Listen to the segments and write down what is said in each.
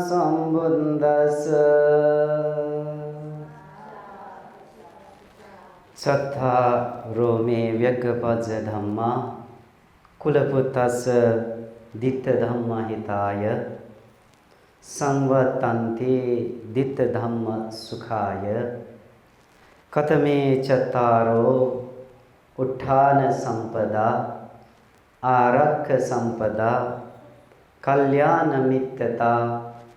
सम्बुद्धस्स चत्तारो मे व्यग्गपज धम्मा कुलपुत्तस्स दित्तधम्महिताय संवत्तन्ते दित्तधम्मसुखाय कतमे चत्तारो उत्थान संपदा आरक्ष संपदा कल्याणमित्यता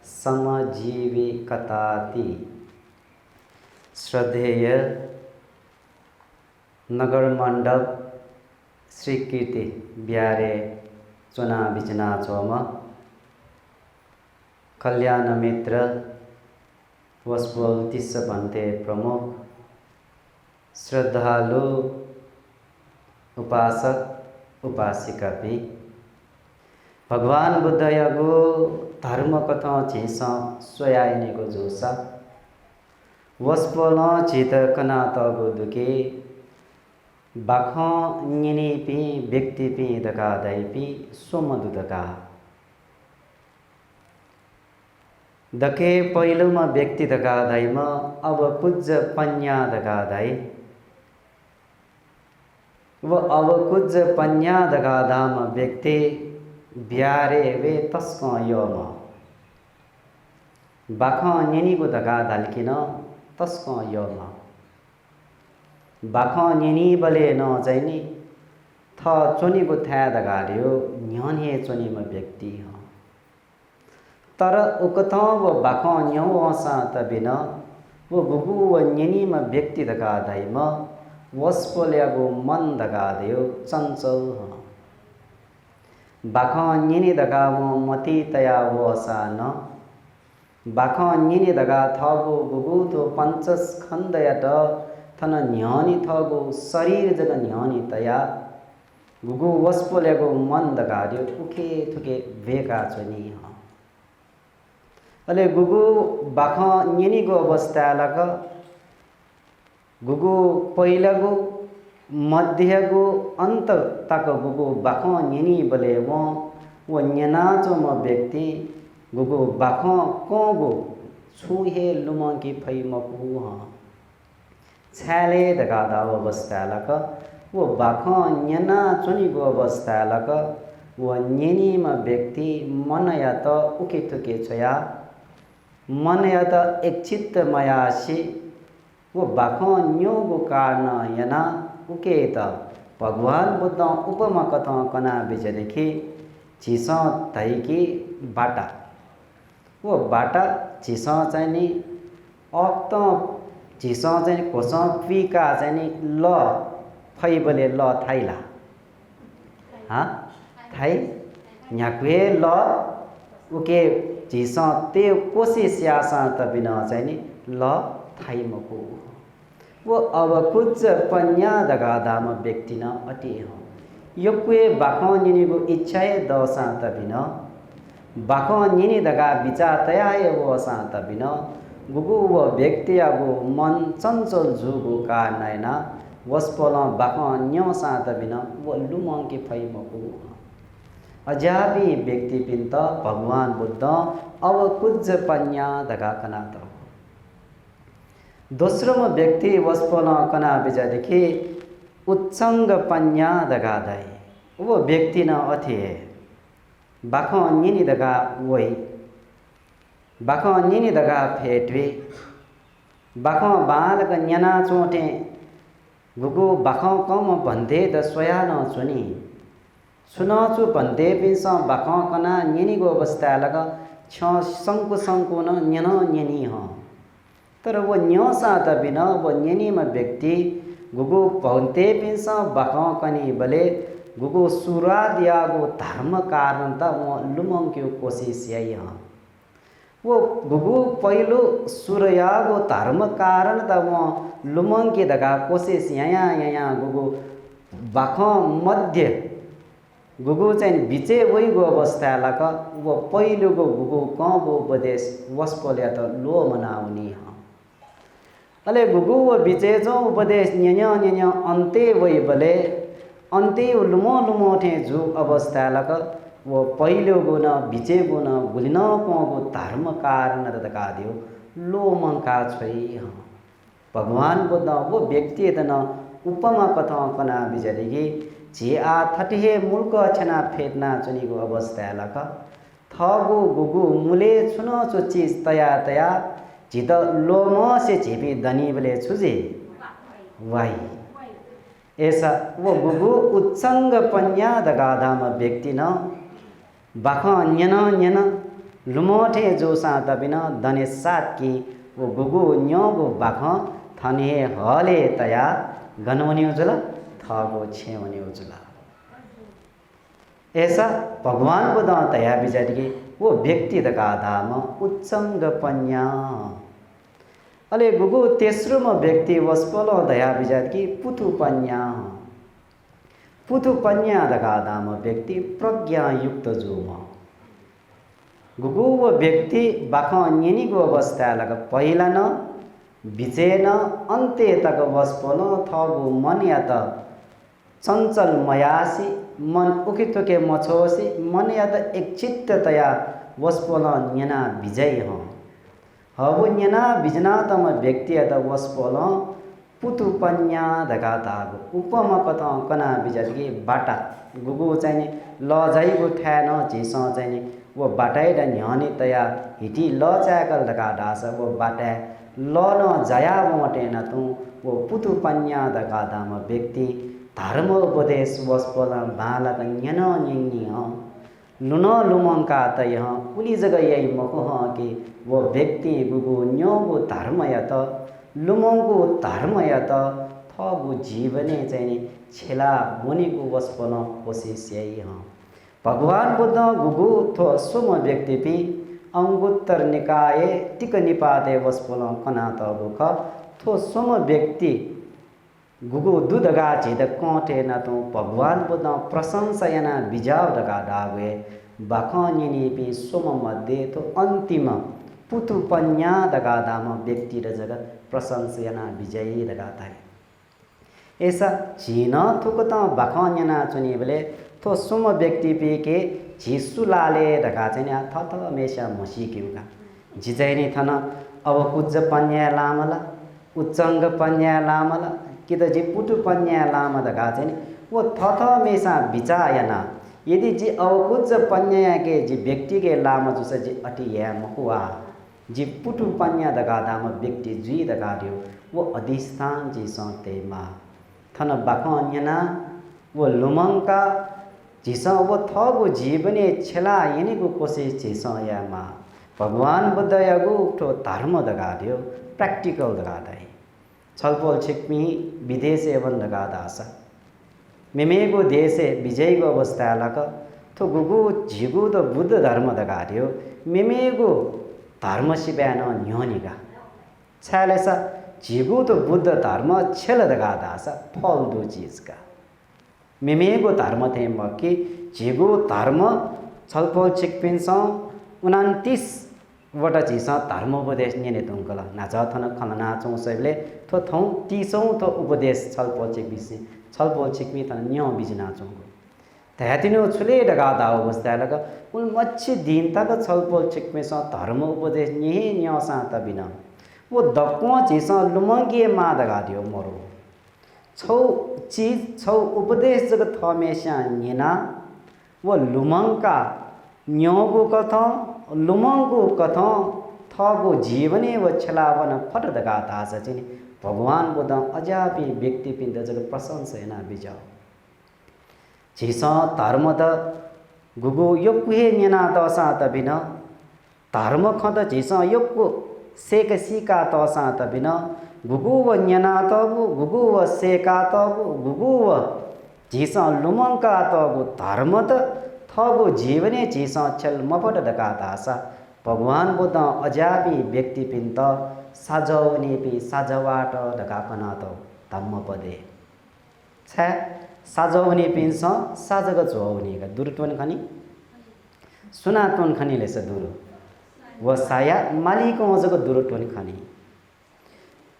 समजीविकताति। श्रद्धेय नगर मंडप श्री कीर्ति ब्यारे चुना बिचना चोम कल्याण मित्र वस्पोल तिस्स भन्ते प्रमुख श्रद्धालु उपासक उपासिका भी भगवान बुद्ध यगो धर्म कथा चीस स्वयाइने को जोसा वस्पोल चित कना तगो दुके बाखा निनी पी व्यक्ति पी दका दाई पी सोमदु दका दके पहिलो में व्यक्ति दका दाई में अब कुछ पन्या दका दाई वो अब कुछ पन्या दका दाम व्यक्ति ब्यारे वे तस्क योम बाखा निनी को दका दालकिन तस्क योम बाखा निनी बले न जाइनी थ चोनी को था दगारियो न्याने चोनी में व्यक्ति हो तर उकता वो बाखा न्यो वसा तबिना वो गुगु वो निनी में व्यक्ति दगा दाई में वस्पोल्या को मन दगा दियो चंचल हो बाखा निनी दगा वो मती तया वसा न बाखा निनी दगा था वो गुगु तो पंचस खंडयत थन न्यानी थगो शरीर जन न्यानी तया गुगु वस्पोलेगो मन दगार्यो उखे थुके भेका चोनी ह अले गुगु बाखा निनी गो अवस्था लग गुगु पहिलागो मध्यगो अंत तक गुगु बाखा निनी बले वो न्यनाचो म व्यक्ति गुगु बाखा कोगो छुहे लुमा की फै मकु ह छाले दगा दाव अवस्था लक वो बाखा न्यना चुनी गो अवस्था लक वो न्यनी में व्यक्ति मन या तो उके थुके छया मन या तो एक चित्त मयासी वो बाखा न्यो गो कारण यना उके त भगवान बुद्ध उपमा कथा कना बीच देखि चिसा तैकी बाटा वो बाटा चिसा चाहिँ नि अक्त चिसा चाहिँ कोसा पीका चाहिँ नि ल फैबले ल थाइला हाँ थाइ न्याक्वे ल उके चिसा ते कोसी स्यासा त बिना चाहिँ नि ल थाइ मको वो अब कुछ पन्या दगा दाम व्यक्ति न अति हो यो कुए बाखा निनी को इच्छा दसा त बिना बाखा निनी दगा विचार तयाय वो सा त बिना गुगु वो व्यक्ति अगो मन चंचल जुगु कारण वस्पोला बाखा न्यो सात बिना वो लुमों की फै मकु अजाबी व्यक्ति पिंत भगवान बुद्ध अब कुछ पन्या दगा कना तो दूसरो में व्यक्ति वस्पोला कना बिजा देखि उत्संग पन्या दगा दाई वो व्यक्ति न अथि है बाखा निनी दगा वही बाखा निनी दगा फेटवे बाखा बालक न्यना चोटे गुगु बाखा कम भन्थे द सोया न चुनी सुनाचु भन्थे पिस बाखा कना निनी गो अवस्था लग छ संकु संकु न न्यन न्यनी ह तर वो न्यो सात बिना वो न्यनी में व्यक्ति गुगु भन्थे पिस बाखा कनी बले गुगु सुरा दिया गो धर्म कारण त वो लुमंग की कोशिश यही ह वो गुगु पहिलो सूर्यागो धर्म कारण त वो लुमंग की दगा कोशिश यहाँ गुगु बाखा मध्य गुगु चाहिँ बिचे वही गो अवस्था लक वो पहिलो गो गुगु कबो उपदेश वस्पोल्या त लो मनाउनी ह अले गुगु वो बिचे जो उपदेश न्य अन्ते वही बले अन्ते लुमो लुमो थे जु अवस्था लक वो पहिलो गुण बिचे गुण गुलिन पगो धर्म कारण दका दियो लोमंका छोई भगवान बुद्ध वो व्यक्ति तन उपमा कथा कना बिजरिगी जे आ थटे मुल्क छना फेटना चुनीको अवस्था लक थगो गुगु मुले छुन चोची तया तया जित लोम से झेपी दनी बले छुजे वाई ऐसा वो गुगु उत्संग पन्या दगाधाम व्यक्ति न बाख न्यन न्यन लुमोठे जो सात बिना दने सात की वो गुगु न्योगु बाख थने हले तया गनवनी उजुला थगो छेवनी उजुला ऐसा भगवान को दा तया बिचारी की वो व्यक्ति दगाधाम उत्संग पन्या अले गुगु तेस्रो म व्यक्ति वस्पलो दया बिजात की पुथु पन्या दगादाम व्यक्ति प्रज्ञा युक्त जुम गुगु वो व्यक्ति बाख निनी गो अवस्था लग पहिला न बिचेन अन्त्य तक वस्पलो थगु मन या त चञ्चल मयासी मन उकितोके मछोसी मन या त एकचित्ततया वस्पलो न्यना विजय ह हबु न्यना बिजना तम व्यक्ति अत वस्पोल पुतु पन्या धगातागु उपमा कथा कना बिजगी बाटा गुगु चाहिने ल जाइगु ठ्यान झिस चाहिने वो बाटाइ र न्यानी तया हिटी ल चाकल धगा दास वो बाटा ल न जया मोटे न तु वो पुतु पन्या धगादाम व्यक्ति धर्म उपदेश वस्पोल बालक न्यन न्यनी लुन लुमंका तय उली जगह यही मकुह कि वो व्यक्ति गुगु न्योगु धर्म यत लुमंगु धर्म यत थगु जीवने चाहिए छेला मुनिगु वस्पन कोशिश यही भगवान बुद्ध गुगु थो सुम व्यक्ति पि अंगुत्तर निकाय टिक निपाते वस्पन कना तबुख थो सुम व्यक्ति गुगु दुधगा छिद कोठे न तो भगवान बुद्ध प्रशंसयना बिजाव दगा दावे बाखनिनी पि सोम मध्ये तो अंतिम पुतु पन्या दगा दाम व्यक्ति र जगत प्रशंसयना विजयी दगा ताई ऐसा चीन थुकता बाखन्यना चुनी बले तो सोम व्यक्ति पि के झिसु लाले दगा चाहिँ थथ मेशा मसी किउका जिजैनी थन अब कुज पन्या लामला उच्चंग पन्या लामला कि तो जी पुटु पन्या लाम दगा चाहिँ वो थथ मेसा बिचायना यदि जी अवकुज पन्या के जी व्यक्ति के लाम जुस जी अटिया मकुआ जी पुटु पन्या दगा दाम व्यक्ति जी दगा दियो वो अधिष्ठान जी सते मा थन बाखन्यना वो लुमंका जिस वो थगु जीवने छेला यनी को कोशिश जिस या मा भगवान बुद्ध यगु ठो धर्म दगा दियो प्रैक्टिकल दगा दाई छलपोल छिक्मी विदेश एवं दगा दासा मेमेगो देशे विजयको अवस्था लक थो गुगु झिगु तो बुद्ध धर्म दगा दियो मेमेगो धर्म सिब्यान न्योनिगा छालेसा झिगु तो बुद्ध धर्म छेल दगा दासा फल दो चीज का मेमेगो धर्म थे मकी झिगु धर्म छलपोल छिक्पिन 29 वटा चिस धर्मोपदेश निने तुंकला नाच थन खलना चौ सबले थो थौ 30औं थो उपदेश छलपोल छिक्बिसी छलपोल छिक्मी थन न्यो बिजना चौको त्यातिनो छुले डगा दाओ बस्दा लग उन मच्छी दिन तक छलपोल छिक्मे स धर्म उपदेश निहे न्यो सा त बिना वो दक्को चिस लुमंगे मा दगा दियो मरो छौ चीज छौ उपदेश जग थमेशा निना वो लुमंका न्योगो कथा लुमंगो कथा थगो जीवने व छलावन फट दगा तास चिनि भगवान बुद्ध अजापि व्यक्ति पिंड जग प्रशंसना बिजाओ झिस धर्म त गुगु योकुहे न्यना तसा त बिन धर्म खत झिस योकु सेक सिका तसा त बिन गुगु व न्यना तबु गुगु व सेका तबु गुगु व झिस लुमंका तबु धर्म त थगो जीवने झिस छल मपट दका तासा भगवान बुद्ध अजापि व्यक्ति पिंत साजौने पि साजवाट दका कना त धम्म पदे छ साजौने पिंस साजग जोउने का दुरटोन खनी सुनातोन खनी लेस दुरु व साया मालिको जग दुरटोन खनी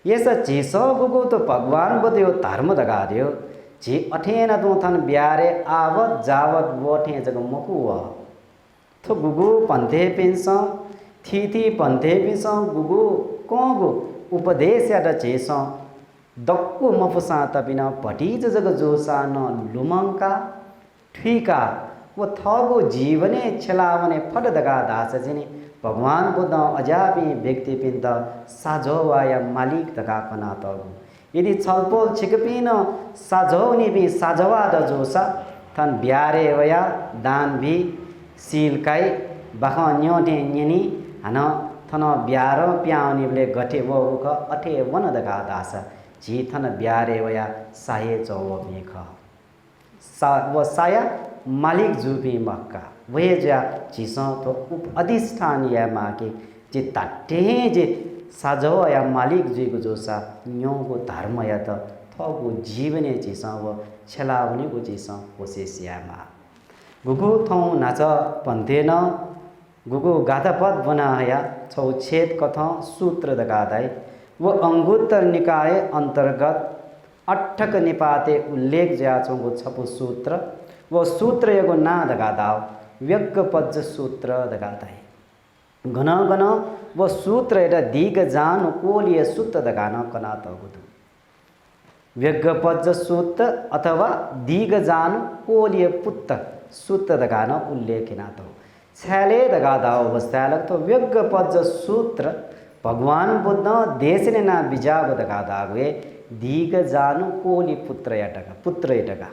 यस झिस गुगु तो भगवान बुद्ध यो धर्म दगा दियो जी अठेन दो थन ब्यारे आवत जावत वोठे जग मकुवा थो गुगु पंथे पिंस थी पंथे पिंस गुगु कोगु उपदेश याद चेस दक्कु मफुसा तपिन भटीज जग जोसा न लुमंका ठिका वो थगो जीवने छेलावने फट दगा दास जिनी भगवान बुद्ध अजापी व्यक्ति पिंत साझोवाया मालिक दगा कना तगु यदि छलपोल छिकपिन साझौनी भी साझवा द जोसा थन ब्यारे वया दान भी सीलकाई बाख न्योटे न्यनी हन थन ब्यार प्याउनीले गठे वो उख अठे वन दगा दास जी थन ब्यारे वया साये चौव मेख वो साया मालिक जुबी मक्का वह जा चीसों तो उप अधिष्ठान या माँ के जे ताटे जे साझो या मालिक जी को जोसा न्यो को धर्म या तो थो जीवने चीसों वो छलावने को चीसों वो से श्यामा गुगु थो नाच पंथे न गुगु गाथा पद बना या छौ छेद कथा सूत्र दगादाई वो अंगुत्तर निकाय अंतर्गत अट्ठक निपाते उल्लेख जाचों को छपु सूत्र वो सूत्र एगो ना दगादाओ व्यक्क पज सूत्र दगादाई घन घन वो सूत्र एटा दीग जान कोलिय सूत्र दगाना कना तगुदु व्यक्क पज सूत्र अथवा दीग जान कोलिय पुत्त सूत्र दगाना उल्लेखिना तो छाले दगादाओ अवस्थालक तो व्यक्क पज सूत्र भगवान बुद्ध देशने ना बिजाब दगादागवे दीग जानु कोली पुत्र एटगा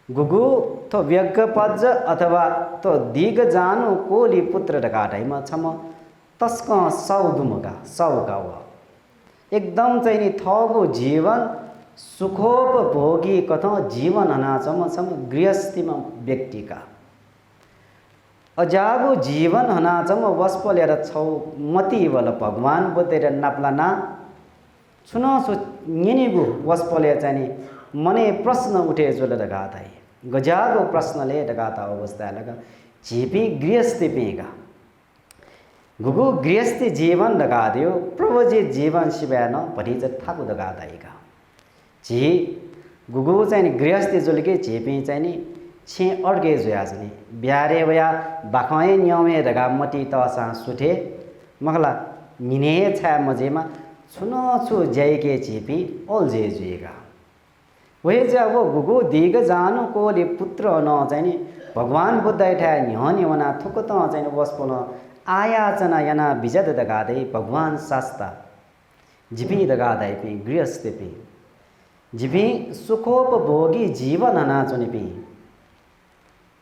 गुगु तो व्यग्ग पज अथवा तो दीग जानु कोली पुत्र डगाटाइमा छम तस्क सौदुमगा सौगा व एकदम चाहिँ नि थगो जीवन सुखोपभोगी कथा जीवन हनाचम छम गृहस्थीमा व्यक्तिका अजागो जीवन हनाचम वस्पलेर छौ मती वल भगवान बुद्धेर नाप्लाना सुन सु निनिगु वस्पले चाहिँ मने प्रश्न उठे जोले दगाताई गजागो प्रश्नले दगाता अवस्था लगा जीपी गृहस्थी पेगा गुगु गृहस्थी जीवन दगा दियो प्रभु जी जीवन सिवाय न भरी ज ठाकु दगा दाइगा जी गुगु चाहिँ गृहस्थी जोलके जीपी चाहिँ नि छे अड्के जोया जनी ब्यारे वया बाखै न्यौमे दगा मटी तसा सुठे मखला मिने छा मजेमा छुन छु जयके जीपी ओल जे जुएगा वही जा वो गुगु दीग जानु कोले पुत्र न चाहिँ भगवान बुद्ध एठा न्हनि वना थुक त चाहिँ वस्पन आयाचना याना बिजद दगादै भगवान शास्ता जिपी दगादै पे गृहस्थ पे जिपी सुखोपभोगी जीवन हना चुनि पे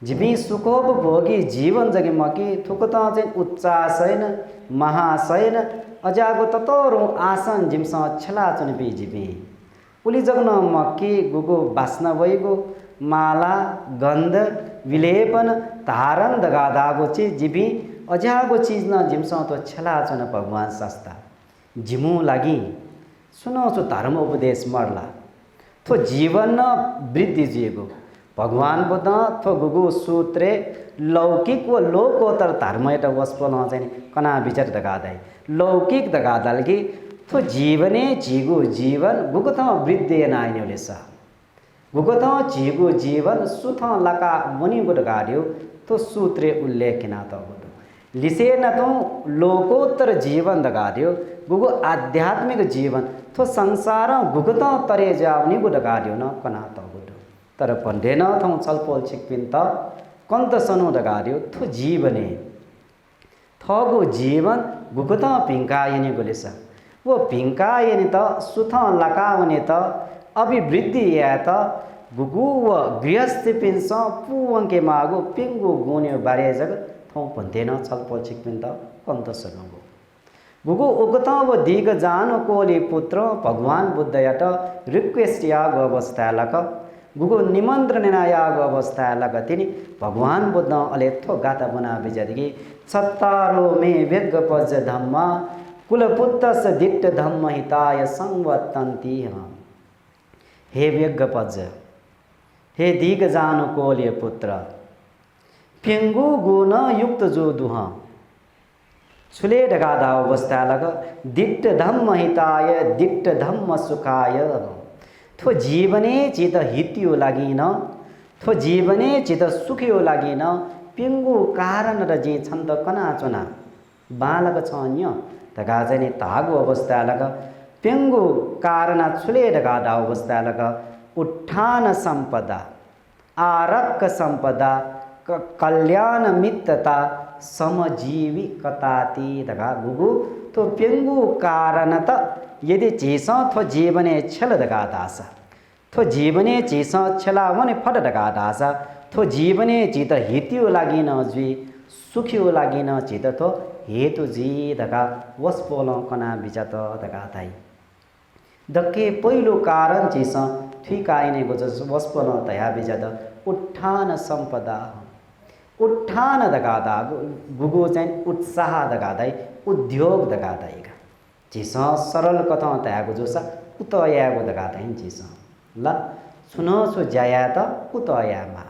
जिपी सुखोपभोगी जीवन जगे मकी थुक त चाहिँ उच्चासयन महाशयन अजागो ततरो आसन जिमसा छला चुनि पे जिपी उली जगन मक्की गुगु बास्ना वैगु माला गंध विलेपन धारण दगादागो ची जिबी अजागो चीज न जिमसा तो छला चुन भगवान सस्ता जिमु लागि सुनो सु धर्म उपदेश मरला थो जीवन न वृद्धि जिएको भगवान बुद्ध थो गुगु सूत्रे लौकिक व लोकोत्तर धर्म एटा वस्पन चाहिँ कना विचार दगादाई लौकिक दगादालगी तो जीवने जीगु जीवन गुगत वृद्धि नाइने सा गुगत जीगु जीवन सुथ लका मुनि गुड गाड्यो तो सूत्रे उल्लेखिना त गुदु लिसे न तो लोकोत्तर जीवन दगाड्यो गुगु आध्यात्मिक जीवन तो संसार गुगत तरे जावनी गुड गाड्यो न कना त गुदु तर पण्डेन थौ छलपोल छिकपिन त कंत सनु दगाड्यो तो जीवने थगु जीवन गुगत पिंकायने गुलेसा वो पिंकायने त सुथ लकावने त अभिवृद्धि या त गुगु व गृहस्थी पिंस पुवंके मागु पिंगु गुन्यो बारे जग थौ भन्देन छलपोल छिकपिन त कंत सनु गुगु उगत व दीग जान कोली पुत्र भगवान बुद्ध याट रिक्वेस्ट याग अवस्था लक गुगु निमंत्रण याग अवस्था लक तिनी भगवान बुद्ध अलेथो गाता बना बिजदगी सत्तारो में व्यग पज धम्मा कुलपुत्तस दिट्ट धम्म हिताय संवत्तन्ति हम हे व्यग पज हे दीग जान कोल्य पुत्र पिंगु गुण युक्त जो दुह छुले ढगादा अवस्था लग दिट्ट धम्म हिताय दिट्ट धम्म सुखाय थो जीवने चित हित्यो लागिन थो जीवने चित सुखियो लागिन पेंगु कारण र जे छन्द कना चुना बालक छ अन्य तगा चाहिँ तागु अवस्था लग पेंगु कारण छुले डगा डा अवस्था लग उत्थान संपदा आरक संपदा कल्याण मित्रता समजीवी कताती दगा गुगु तो पेंगु कारण त यदि चीसा थो जीवने छल दगा दासा थो जीवने चीसा छला वने फट दगा दासा थो जीवने चित हितियो लागि न जी सुखियो लागि न चित थो हेतु जी दगा वस्पोल कना बिचत दगा ताई दक्के पहिलो कारण चीसा ठिकाइने गोजस वस्पोल तया बिचत उत्थान संपदा उत्थान दगादा गुगु चाहिँ उत्साह दगादै उद्योग दगादैगा चिस सरल कथा तयागो जोसा उतयागो दगादै चिस ल सुनो सो जाया त उतयामा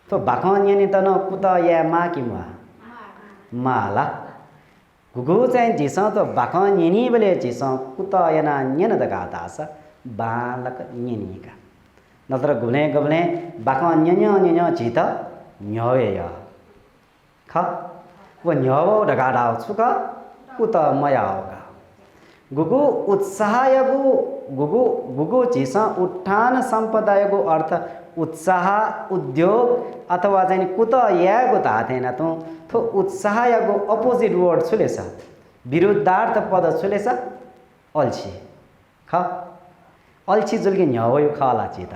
तो बाखन्यनि त न कुतयामा कि माला गुगु चाहिँ चिस त बाखन्यनि बले चिस कुतयना न्यन दगादास बालक न्यनिका नत्र गुने गबले बाखन्यन्य न्य चित न्यय ख वो न्यवो डगाडाव छुका कुत मयावगा गुगु उत्साहयगु गुगु चिसा उत्थान सम्पदायगु अर्थ उत्साह उद्योग अथवा चाहिँ कुत यागु ताथेन तो उत्साहयगु अपोजिट वर्ड छुलेछ विरुद्धार्थ पद छुलेछ अल्छी ख अल्छी जुल्की न्यवयो खाला चित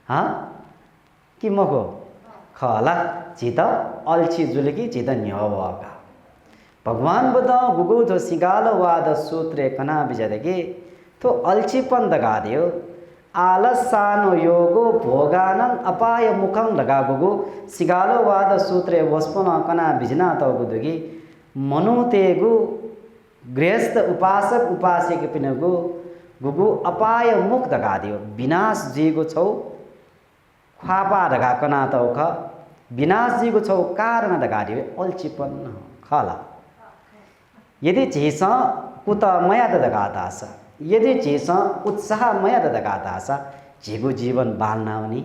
हा कि मको खला चित अल्छी जुलकी चित न्यवका भगवान बुद्ध गुगु जो सिगालो वाद सूत्रे कना बिजदगे तो अल्छीपन दगा दियो आलसानो योगो भोगानन अपाय मुखं लगा गुगु सिगालो वाद सूत्रे वस्पन कना बिजना तो गुदुगी मनुतेगु गृहस्थ उपासक उपासिक पिनगु गुगु अपाय मुख दगा दियो विनाश जीगु छौ ख्वापा दगा कना तौख विनाश जीगु छौ कारण दगा दियो अल्छीपन खला यदि चीस कुत मया दगादास यदि चीस उत्साह मया दगादास जीगु जीवन बालनाउनी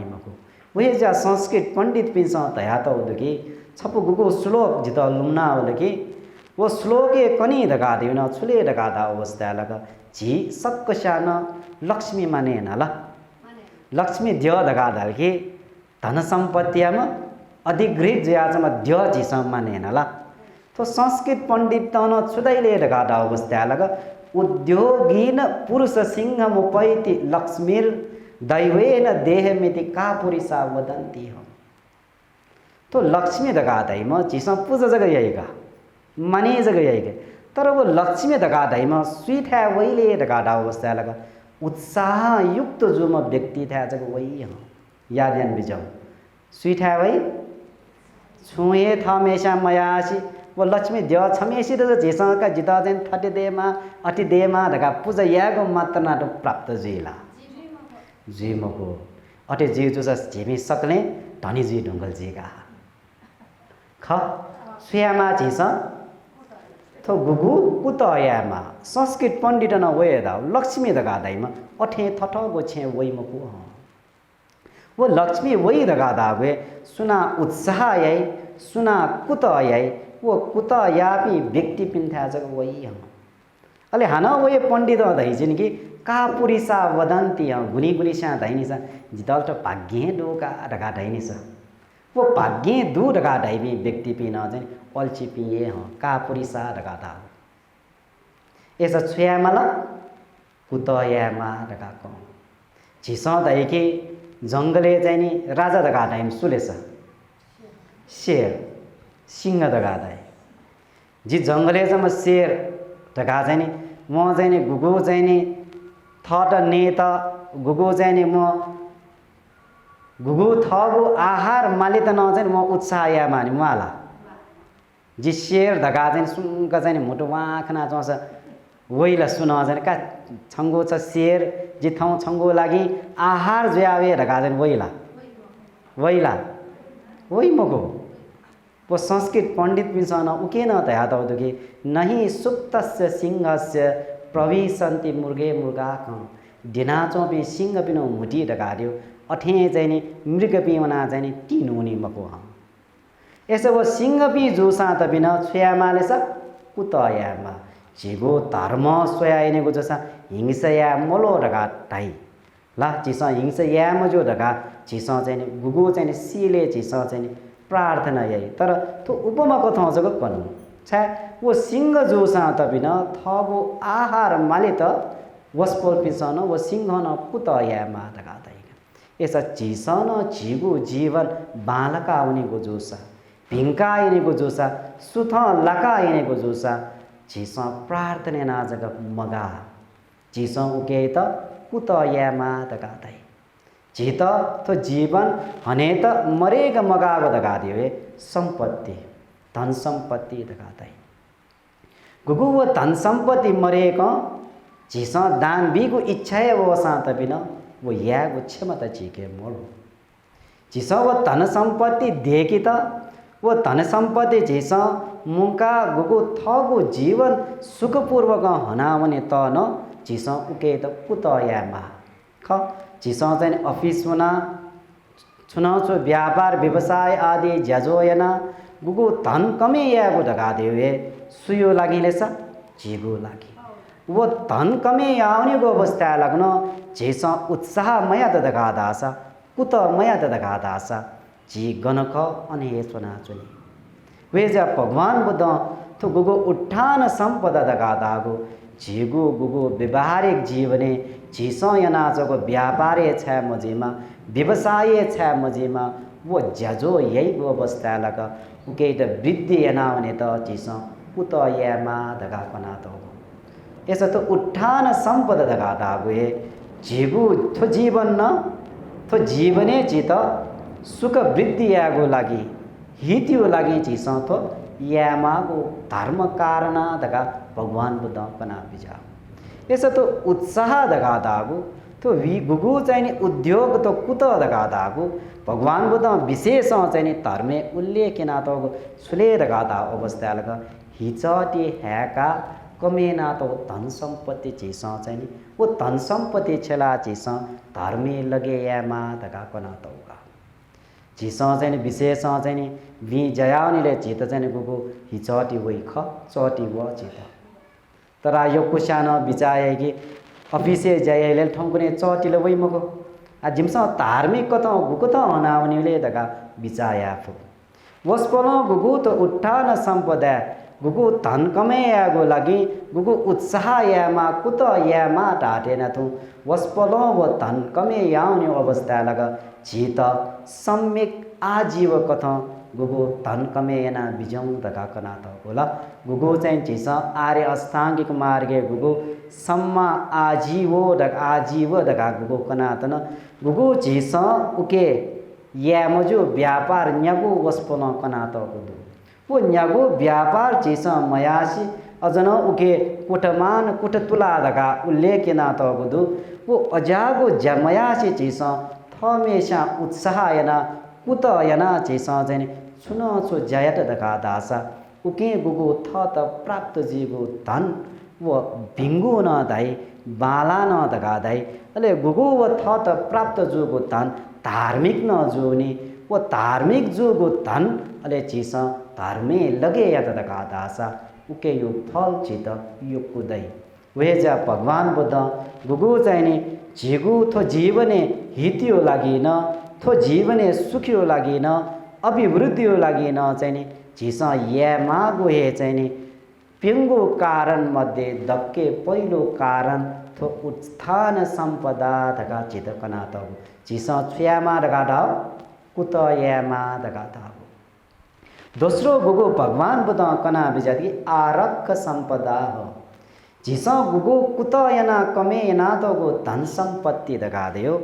मको वही जा संस्कृत पंडित पिंस तया तो दुकी छपु गुगु श्लोक जित लुमना ओलकी वो श्लोके कनी दगा दियो न छुले दगादा अवस्था लग जी सक्कशान लक्ष्मी माने नला लक्ष्मी द्य दगा दालकी धन सम्पत्तियामा अधिगृहित ज्याचमा द्य जिसम माने नला तो संस्कृत पंडित तन छुदैले दगा अवस्था लग उद्योगीन पुरुष सिंह मुपैति लक्ष्मीर दैवेन देहमिति का पुरुषा वदन्ति हम तो लक्ष्मी दगादैमा जिसम पूजा जगह यहीका माने जगह यहीके तर वो लक्ष्मी दगादैमा स्वीठा वैले दगादा अवस्था लग उत्साह युक्त जो म व्यक्ति था जग वही हाँ याद यान बिजाऊ स्वीठा वही छुए था हमेशा मयासी वो लक्ष्मी देव छमेसी तो जेसा का जिता जन थटे देमा अति देमा दगा पूजा यागो मात्र नाटो प्राप्त जीला जी मको अटे जी जो झिमी सकले धनी जी ढुङ्गल जीगा ख सुयामा झिस थो गुगु कुतयामा संस्कृत पंडित न वेदा लक्ष्मी दगादैमा अठे थठगो छे वही मको वो लक्ष्मी वही दगादावे सुना उत्साह याई सुना कुत याई वो कुत यापी व्यक्ति पिन्था जग वही हम अले हाना वही पंडित धैजिन कि का पुरिसा वदन्ती गुनी गुलिसा धैनिसा जितल तो भाग्य डोका दगा धैनिसा वो भाग्य दू दगा धैबी व्यक्ति पिन चाहिँ अल्छी पिए ह का पुरिसा दगा दा एसा छयामला कुतयामा दगा को झिसा दैके जंगले चाहिँ नि राजा दगा धाइम सुलेछ शेर सिंह दगा धाइ जी जंगले जम शेर दगा चाहिँ नि म चाहिँ नि गुगु चाहिँ नि थट नेता गुगु चाहिँ नि म गुगु थगु आहार मालित न चाहिँ म उत्साह या मानि माला जी शेर दगा चाहिँ सुनका चाहिँ नि मुटु वाखना चोस वइला सुन चाहिँ का छंगो छ शेर जी ठाउँ छंगो लागि आहार ज्यावे दगा चाहिँ वइला वही मगो वो संस्कृत पंडित पिंसन उकेन तया त कि नहीं सुप्तस्य सिंहस्य प्रविशन्ति मुर्गे मुर्गाक डिनाचों पे सिंह पिनो मुटी डगाड्यो अठे चाहिँ नि मृग पिउना चाहिँ नि टिनुनी मको हाँ ऐसे वो सिंह पी जोसा तबिन छुयामाले सा कुतयामा झिगो धर्म सोयाइने को जसा हिंसया मलो डगा टाई ला चिसा हिंसया मजो डगा चिसा चाहिँ नि गुगु चाहिँ नि सिले चिसा चाहिँ नि प्रार्थना यही तर तो उपमा कथा जग कनु छा वो सिंह जोसा तबिन थबो आहार माले त वस्पोल पिसन वो सिंह न कुतयामा डगा टाई ऐसा चिसा न झिगु जीवन बालका आउने को जोसा भिंका को जोसा सुथ लका को जोसा झिसा प्रार्थना ना जग मगा झिसा उके त कुत यामा दगादै झित तो जीवन हने त मरेग मगाव दगा दिए संपत्ति धन संपत्ति दगादै गुगु वो धन संपत्ति मरेक झिसा दान बिगु इच्छा है वो सात बिना वो या वो क्षमता चीके मोड़ो झिसा वो धन संपत्ति देखी त वो धन संपत्ति झिसा मुका गुगु थगु जीवन सुखपूर्वक हनावने त न झिसा उके त कुतयामा ख झिसा चाहिँ अफिस हुना चुनाव व्यापार व्यवसाय आदि ज्याजोयना गुगु धन कमे यागो ढगा देवे सुयो लागिले सा जीगो लागी वो धन कमे आउने गो अवस्था लाग्न झिसा उत्साह मया त ढगा दासा कुत मया त ढगा दासा जी गणक अने सोना चुनी वे जा भगवान बुद्ध तो गुगु उत्थान संपदा दगा दागो झिगु गुगु व्यवहारिक जीवने झिसो यनाचको व्यापारे छ मजेमा व्यवसाय छ मजेमा वो ज्याजो यही गो अवस्था लगा उके त वृद्धि यनाउने त झिसो उत यामा दगा पना तो ऐसा तो उत्थान संपदा दगा दागो झिगु थो जीवन न थो जीवने चित सुख वृद्धि यागो लागि हितियो लागि झिसा थो यामागो धर्म कारण दगा भगवान बुद्ध पना बिजा ऐसा तो उत्साह दगा दागो तो वी गुगु चाहिँ उद्योग तो कुत दगा दागो भगवान बुद्ध विशेष चाहिँ धर्मे उल्लेखना तो सुले दगा दा अवस्था लगा हिचटी हैका कमेना तो धन संपत्ति झिसा चाहिँ वो धन संपत्ति छला झिसा धर्मे लगे यामा दगा पना तो झिसा चाहिँ विशेष चाहिँ वी जयाउनीले झित चाहिँ गुगु हिचटी वै ख चटी व झित तर यो कुसान बिचाए कि अफिसे जयले ठौकुने चटिले वै मगो आ जिमसा धार्मिक कत गुगु त अनाउनीले दगा बिचाया फु वस्पल गुगु त उत्थान सम्पदा गुगु धन कमेयागो लागि गुगु उत्साह यामा कुत यामा ढाटेन थु वस्पल व धन कमेयाउने अवस्था लगा झित सम्यक आजीव कथ गुगु धन कमेयना बिजौं दगा कना त होला गुगु चाहिँ झिस आर्य अष्टाङ्गिक मार्गे गुगु सम्मा आजीव दगा गुगु कना त न गुगु झिस उके यामजु व्यापार न्यागु वस्पन कना त गुदु वो न्यागु व्यापार झिस मयासी अजन उके कुटमान कुटतुला दगा उल्लेखना त गुदु वो अजागु जमयासी झिस हमेशा उत्साह यना कुत यना झिसा चाहिँ सुन छु जयत दगा दासा उके गुगु थ त प्राप्त जीगु धन व भिंगु न दाई बाला न दगा दाई अले गुगु व थ त प्राप्त जुगु धन धार्मिक न जुनी वो धार्मिक जुगु धन अले झिसा धर्मे लगे यत दगा दासा उके यो फल चित यो कुदै वेजा भगवान बुद्ध गुगु चाहिँ झिगु थो जीवने हितियो लागि न थो जीवने सुखियो लागि न अभिवृद्धियो लागि न चाहिँ झिसा यामागो हे चाहिँ पिङ्गो कारण मध्ये धक्के पहिलो कारण थो उत्थान सम्पदा दगा चित कना त झिसा छ्यामा दगा द कुत यामा दगा द दोस्रो गुगु भगवान बुद्ध कना बिजाति आरक्ष सम्पदा हो झिसा गुगु कुत यना कमे यना तो गो धन संपत्ति दगा देयो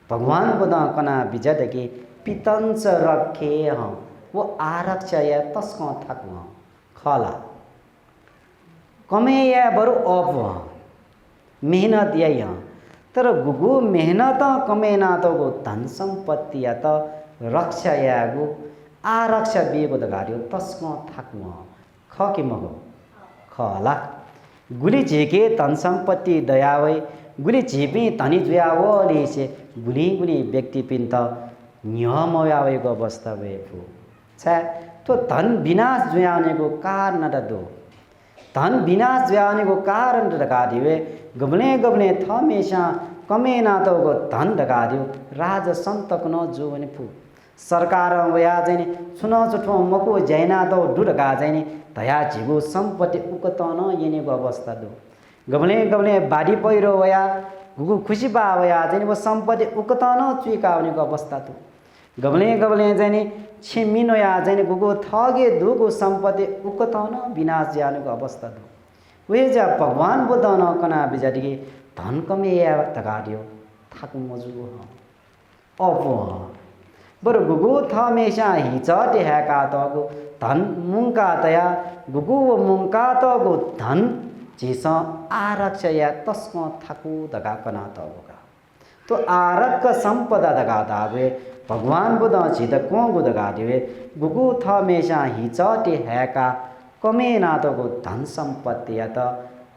भगवान बुद्ध कना बिजत कि पितंस रखे हँ वो आरक्ष या तस्को थक खला कमे या बरु अप मेहनत यही हाँ तर गुगु मेहनत कमे ना तो गो धन संपत्ति या तो रक्षा या गो आरक्ष बेगो दगारियो तस्को थक ख कि मगो खला गुली झेके धन संपत्ति दयावै गुली झिपी धनी जुयावले से गुली गुली व्यक्ति पिन्त न्यमयावेको अवस्था भएपु छा तो धन विनाश जुयानेको कारण दो धन विनाश जुयानेको कारण ढकादिवे गबले गबले थमेशा कमे नातोको धन ढकादियो राज संतक न जो भने पु सरकार वया चाहिँ सुन चुठो मको जैना दो ढुढका चाहिँ दया झिगो सम्पत्ति उकतन येनेको अवस्था दो गबले गबले बाढी पहिरो वया गुगु खुसी पा वया चाहिँ वो सम्पत्ति उकतन चुकाउनेको अवस्था दो गबले गबले चाहिँ छिमिनो या चाहिँ गुगु थगे दुगु सम्पत्ति उकतन विनाश जानेको अवस्था दो वे जा भगवान बुद्ध न कना बिजादिगे धन कमे या तगाडियो थाकु मजु ह अपो बरु गुगु थमेशा हिचटे ह्याका तगु धन मुंका तया गुगु मुंका तगु धन जिस आरक्ष या तस्म थाकु दगा कना तगुका तो आरक संपदा दगा दावे भगवान बुद्ध छित कोगु दगा दिवे गुगु थमेशा हिचटे ह्याका कमे नातगु धन सम्पत्ति या त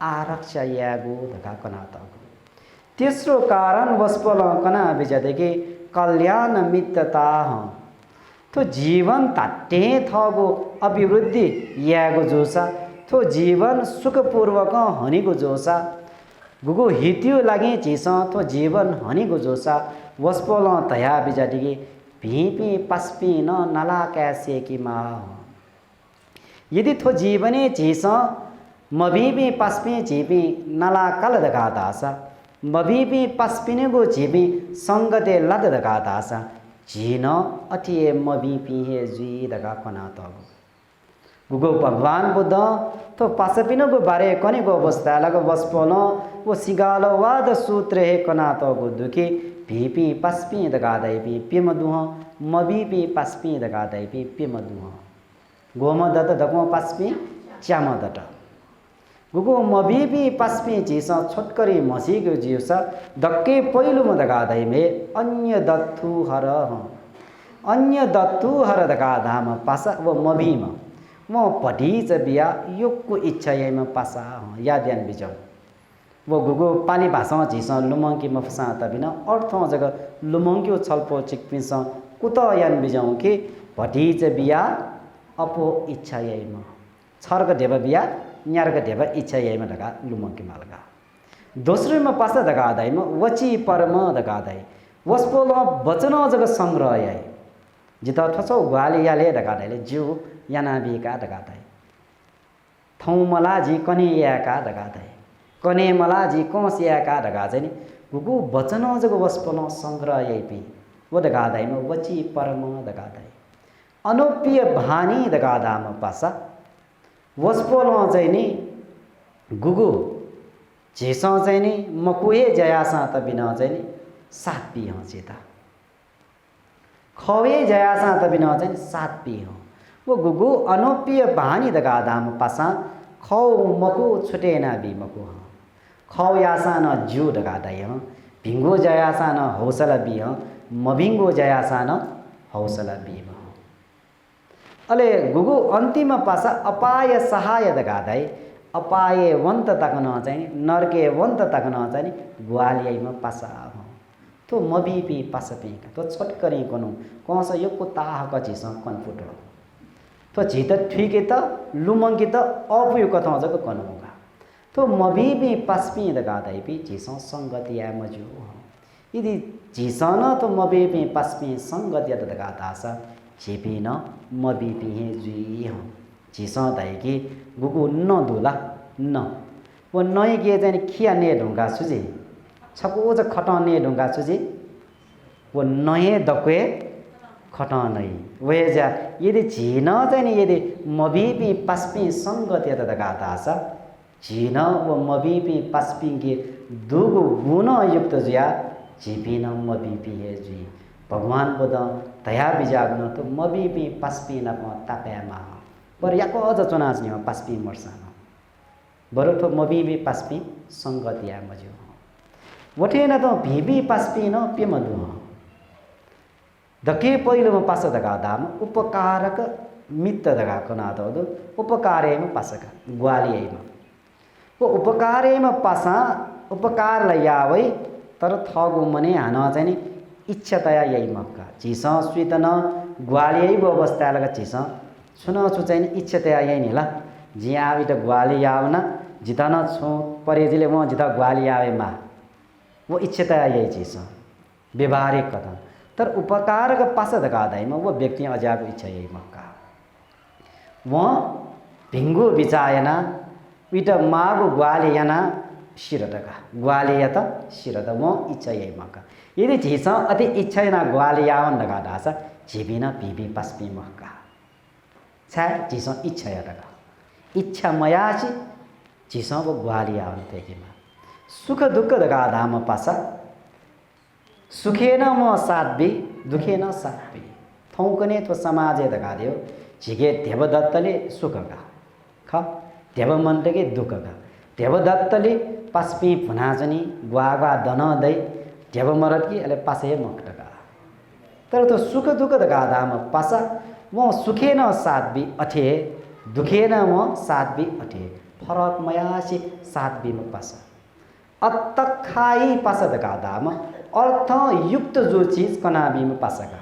आरक्ष यागु दगा कना तगु तेस्रो कारण वस्पल कना बिजदेखि कल्याण मित्रता तो जीवन ताटे थगो अभिवृद्धि यागो जोसा तो जीवन सुखपूर्वक हनीको जोसा गुगु हित्यो लागे चिस तो जीवन हनीको जोसा वस्पोल तया बिजादिगे भिपी पास्पी न नला कैसे मा यदि थो जीवने चिस मभिपी पास्पी झिपी नला कल दगा दासा मभिपी पास्पिने गो झिपी संगते लद दगा दासा झिन अटिए मभिपी हे जुई दगा कना तगो गुगो भगवान बुद्ध तो पासपिनो को बारे कने को अवस्था लग वस्पोन वो सिगालो वाद सूत्र हे कना तगो दुखी भिपी पास्पी दगा दैपी पिम दुह मभिपी पास्पी दगा दैपी पिम दुह गोम दत दगो पास्पी च्याम दट गुगु मभिपी पास्पी चिस छोटकरी मसीको जिउस दक्के पहिलो म दगा दैमे अन्य दत्तु हर दगा धाम पासा वो मभिम म पढीच बिया योगको इच्छा यहीमा पासा याद यान बिजौ वो गुगु पाली भाषा झिस लुमङ्की मफसा तबिन अर्थ जग लुमङ्क्यो छलपो चिकपिस कुत यान बिजौ कि पढीच बिया अपो इच्छा यहीमा छर्क देव बिया न्यारक देव इच्छा यहीमा दगा लुमङ्की मालगा दोस्रोमा पासा दगा दाइमा वची परम दगा दाइ वस्पोल वचन जग संग्रह याइ जित ठसौ ग्वाली याले दगा दाइले जिउ याना बिका दगा दाइ थौ मलाजी कने याका दगा दाइ कने मलाजी कोस याका दगा चाहिँ गुगु वचन जग वस्पोल संग्रह याइ पि वो दगा दाइमा वची परम दगा दाइ अनोप्य भानी दगा दाम पासा वस्पोल चाहिँ नि गुगु झेस चाहिँ नि मकुए जयासा त बिना चाहिँ नि सात पि ह चेता खवे जयासा त बिना चाहिँ सात पि ह वो गुगु अनोप्य भानी दगा दाम पासा खौ मकु छुटेना बि मकु ह खौ यासा न ज्यू दगा दाइ ह भिंगो जयासा न हौसला बि ह मभिंगो जयासा न हौसला बि ह अले गुगु अन्तिम पासा अपाय सहाय दगा दाइ अपाय वंत तकन चाहिँ नरके वंत तकन चाहिँ ग्वालियमा पासा हो तो मबिपी पासपी तो छोटकरी कोनु कौस यो कुताह कचिस कनफुट तो झित ठिके त लुमंगी त अपुयो कथा जक कनुगा तो मबिपी पासपी दगा दाइपी झिस संगति या मजु यदि झिस न तो मबिपी पासपी संगति दगा दासा झिपी न मबिपी हे जुई हो झिस दाइकी गुगु न दुला न वो नई के चाहिँ खिया ने ढुंगा सुजी छको ज खटने ढुंगा सुजी वो नये दक्वे खटनै वे जा यदि झिन चाहिँ नि यदि मबिपी पास्पी संगति त गातासा झिन वो मबिपी पास्पी के दुगु गुण युक्त जुया झिपी न मबिपी हे जुई भगवान बुद्ध दया बिजाग्न तो मबिपी पास्पी न ताप्यामा पर याको अझ चुनाच नि पास्पी मर्सान बरु तो मबिबी पास्पी संगति या मजो वठेन तो भिबी पास्पी न पेमदु दके पहिलोमा पास दगा दाम उपकारक मित्र दगा कना दो उपकारेमा पासका ग्वालियमा वो उपकारेमा पासा उपकारलाई यावै तर थगो मने हान चाहिँ नि इच्छातया यही मक्का झिस स्वीतन ग्वालियै अवस्था लगा झिस छुन छु चाहिँ इच्छातया यही नि ल जिया आवित ग्वाली आवना जितन छु परेजिले म जिता ग्वाली आवे मा वो इच्छातया यही झिस व्यवहारिक कथन तर उपकार का पास दगादाइमा वो व्यक्ति अजाको इच्छा यही मक्का वो भिंगु विचायना विट मागु ग्वालियना शिरदका ग्वालियत शिरद वो इच्छा यही मक्का यदि झिस अति इच्छा ना ग्वालियावन दगा दासा झिबिना बिबी पस्पी मक्का छा झिस इच्छा दगा इच्छा मयाची झिस वो ग्वालियावन तेकीमा सुख दुःख दगा धाम पासा सुखेन म साध्वी दुखेन साध्वी थौकने तो समाजे दगा दियो झिगे देवदत्तले सुखका ख देवमन्तके दुःखका देवदत्तले पास्पी भुनाजनी ग्वागा दन दै देवमरतकी अले पासे मक्टका तर तो सुख दुःख दगा धाम पासा म सुखेन साध्वी अठे दुखेन म साध्वी अठे फरक मयासी साध्वी म पासा अत्तखाई पासा दगा धाम अर्थ युक्त जो चीज कनाबी में पासका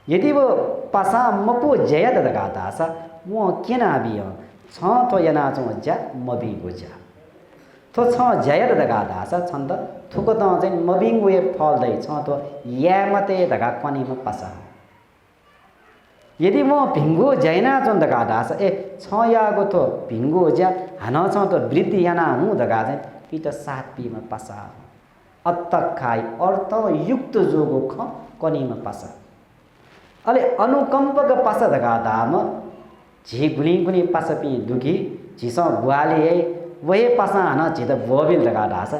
यदि वो पासा मपो जय दगा दासा वो केना बियो छ तो यना चो जा मबी गोजा तो छ जय दगा दासा छन्द थुको त चाहिँ मबिङ वे फल दै छ तो या मते दगा कनी में पासा यदि म भिंगो जैना चो दगा दासा ए छ या गो तो भिंगो जा हन छ तो वृद्धि याना हूं दगा चाहिँ पिट सात पी में पासा अत्तखाई अर्थ युक्त जोगो ख कनीमा पासा अले अनुकम्पक पासा दगा दाम झी गुली गुनी पासा पी दुखी झिस ग्वाले वहे पासा हन झित बोबिल दगा दासा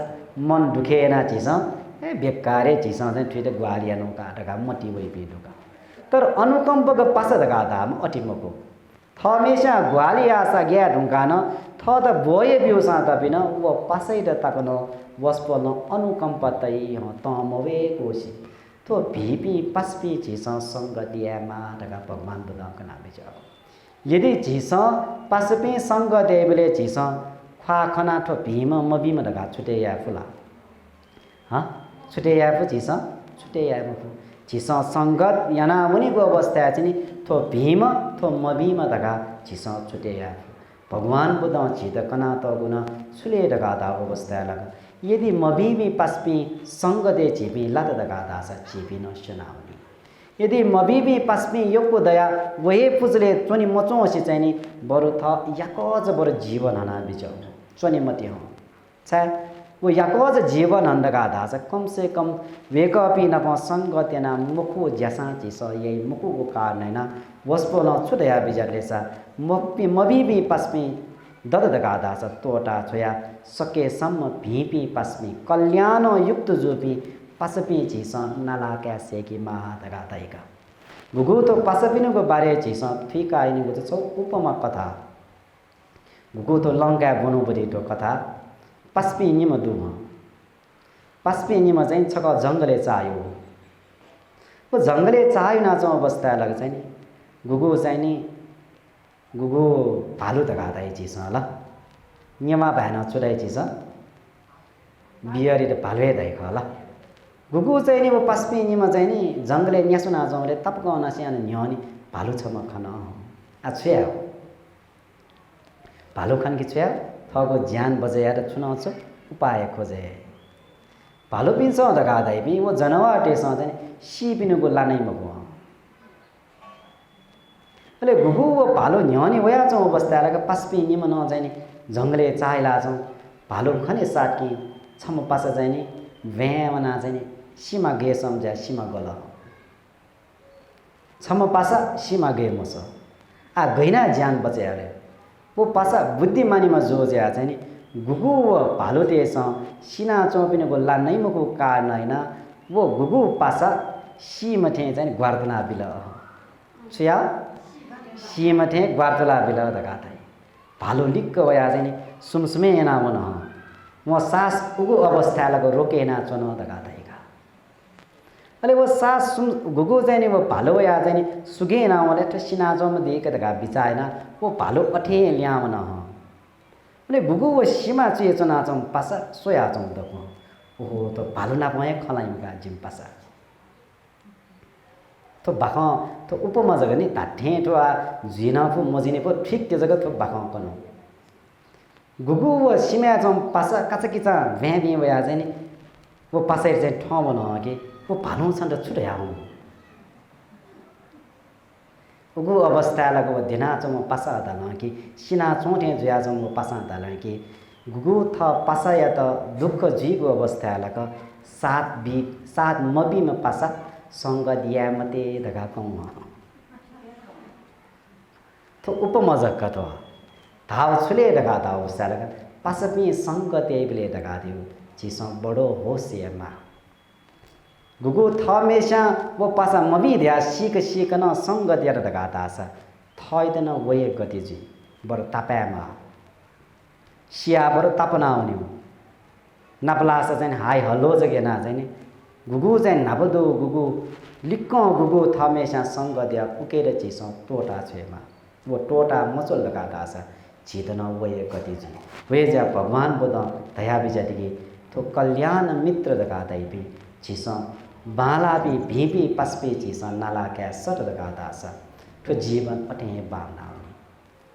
मन दुखेना झिस ए बेकारे झिस चाहिँ ठुट ग्वालिया नौका दगा मटी वही पी दुका तर अनुकम्पक पासा दगा दाम अटिमको थमेशा ग्वाली आशा ग्या ढुङ्गान थ त बोये बिउसा त पिन वो पासै द तकनो वस्पन अनुकम्पतै तमवे कोशी तो भीपी पस्पी झिस संगतियामा दगा भगवान बुद्धको नाम छ यदि झिस पस्पी संग देबले झिस ख्वा खना ठो भीम मबीमा दगा छुटे या फुला ह छुटे या फु झिस छुटे या फु झिस संगत याना मुनिको अवस्था चाहिँ थो भीम थो मबीमा दगा झिस छुटे या भगवान बुद्ध झित कना त गुण सुले दगा दा अवस्था लगा यदि मबीबी पस्पी संग दे झिपी लत दगा दासा झिपी न सुनाउनी यदि मबीबी पस्पी योगको दया वहे पुजले चोनी मचोसी चाहिँ नि बरु थ याकज बरु जीवन हना बिचौ चोनी मति हो छ वो याकज जीवन हन्दगा दासा कम से कम वेकपी नप संगतेना मुखु ज्यासा झिस यही मुखुको कारण हैन वस्पो न छुदया बिजले सा मबीबी पस्पी दद दगा दासा तोटा छोया सकेसम्म भीपी पस्मी कल्याण युक्त जोपी पसपी झिस नाला क्यासेकी महा दगा तैका गुगु तो पसपिनुको बारे झिस फिका आइनुको त छौ उपमा कथा गुगु तो लङ्का बनुबडी तो कथा पस्पी निम दुम पस्पी निम चाहिँ छक जङ्गले चायो वो जङ्गले चायो नाचो अवस्था लग चाहिँ नि गुगु चाहिँ नि गुगु भालु दगा दाइ झिस ल नियमा भएन चुराइ झिस बियरी त भालुए दैख ल गुगु चाहिँ नि वो पस्पी निम चाहिँ नि जङ्गले न्यासुना जङ्गले तपकाउन स्यान न्यनी भालु छ म खन आ छुया भालु खन कि छुया थको ज्यान बजाएर चुनाउँछ उपाय खोजे भालु पिन्छ दगा दाइ पि वो जनावर टेस चाहिँ सिपिनुको लानै मगो अले गुगु वो भालु न्यनी वया चौ अवस्था लगा पस्पी निम न चाहिँ नि जङ्गले चाइला छौँ भालु खने साटकी छम पास चाहिँ नि व्यामना चाहिँ नि सीमा गे सम्झ्या सीमा गल छम पासा सीमा गे मस आ गइना ज्यान बचे अरे वो पासा बुद्धिमानीमा जोज्या चाहिँ नि गुगु वो भालु तेस सिना चौपिने गोल्ला नै मको कारण हैन वो गुगु पासा सीमथे चाहिँ ग्वार्दना बिल छुया सीमथे ग्वार्दला बिल दगाtai भालु लिक्क वया चाहिँ नि सुमसुमे एना वन म सास उगु अवस्था लग रोकेना चन दगाताइका अले वो सास सुम गुगु चाहिँ नि वो भालु वया चाहिँ नि सुगेना वले ठसिना जम दिएका दगा बिचाएना वो भालु अठे ल्यावन अले गुगु व सीमा चुए चनाचम पासा सोयाचम दको ओहो तो भालुना पय खलाइमका जिम पासा तो बाख तो उपमा जगह नि ताठे तो आ जिना फु मजिने पो ठीक त्यो जगह तो बाख कनो गुगु व सीमा चम पासा काचकिचा भे भे वया चाहिँ नि वो पासा चाहिँ ठाउँ बन कि वो भालु छन् र छुटै आउँ उगु अवस्था लगो दिना चम पासा दाल कि सिना चोटे जुया चम पासा दाल कि गुगु थ पासा या त दुःख जीको अवस्था लग सात मबी में पासा संग दिया मते दगा कौं तो उपमजक तो धाव छुले दगा दाव सालग पासपी संग ते बिले दगा दियो चिसो बडो होसियमा गुगु थमेशा वो पासा मबी दिया सीक न संग दिएर दगा दासा थैदन वये गति जी बर तापामा सिया बर तापना आउने नपलासा चाहिँ हाई हल्लो जगे ना चाहिँ गुगु चाहिँ नबदो गुगु लिक्क गुगु थमेशा संग दिया पुकेर चिसो टोटा छेमा वो टोटा मचोल लगा दासा चेतना वये गति जी वे जा भगवान बुद्ध दया बिजटिगे तो कल्याण मित्र दगा दैबी चिसो बाला भी भीपी पसपी चिसो नाला क्या सट दगा दासा तो जीवन अटे बाना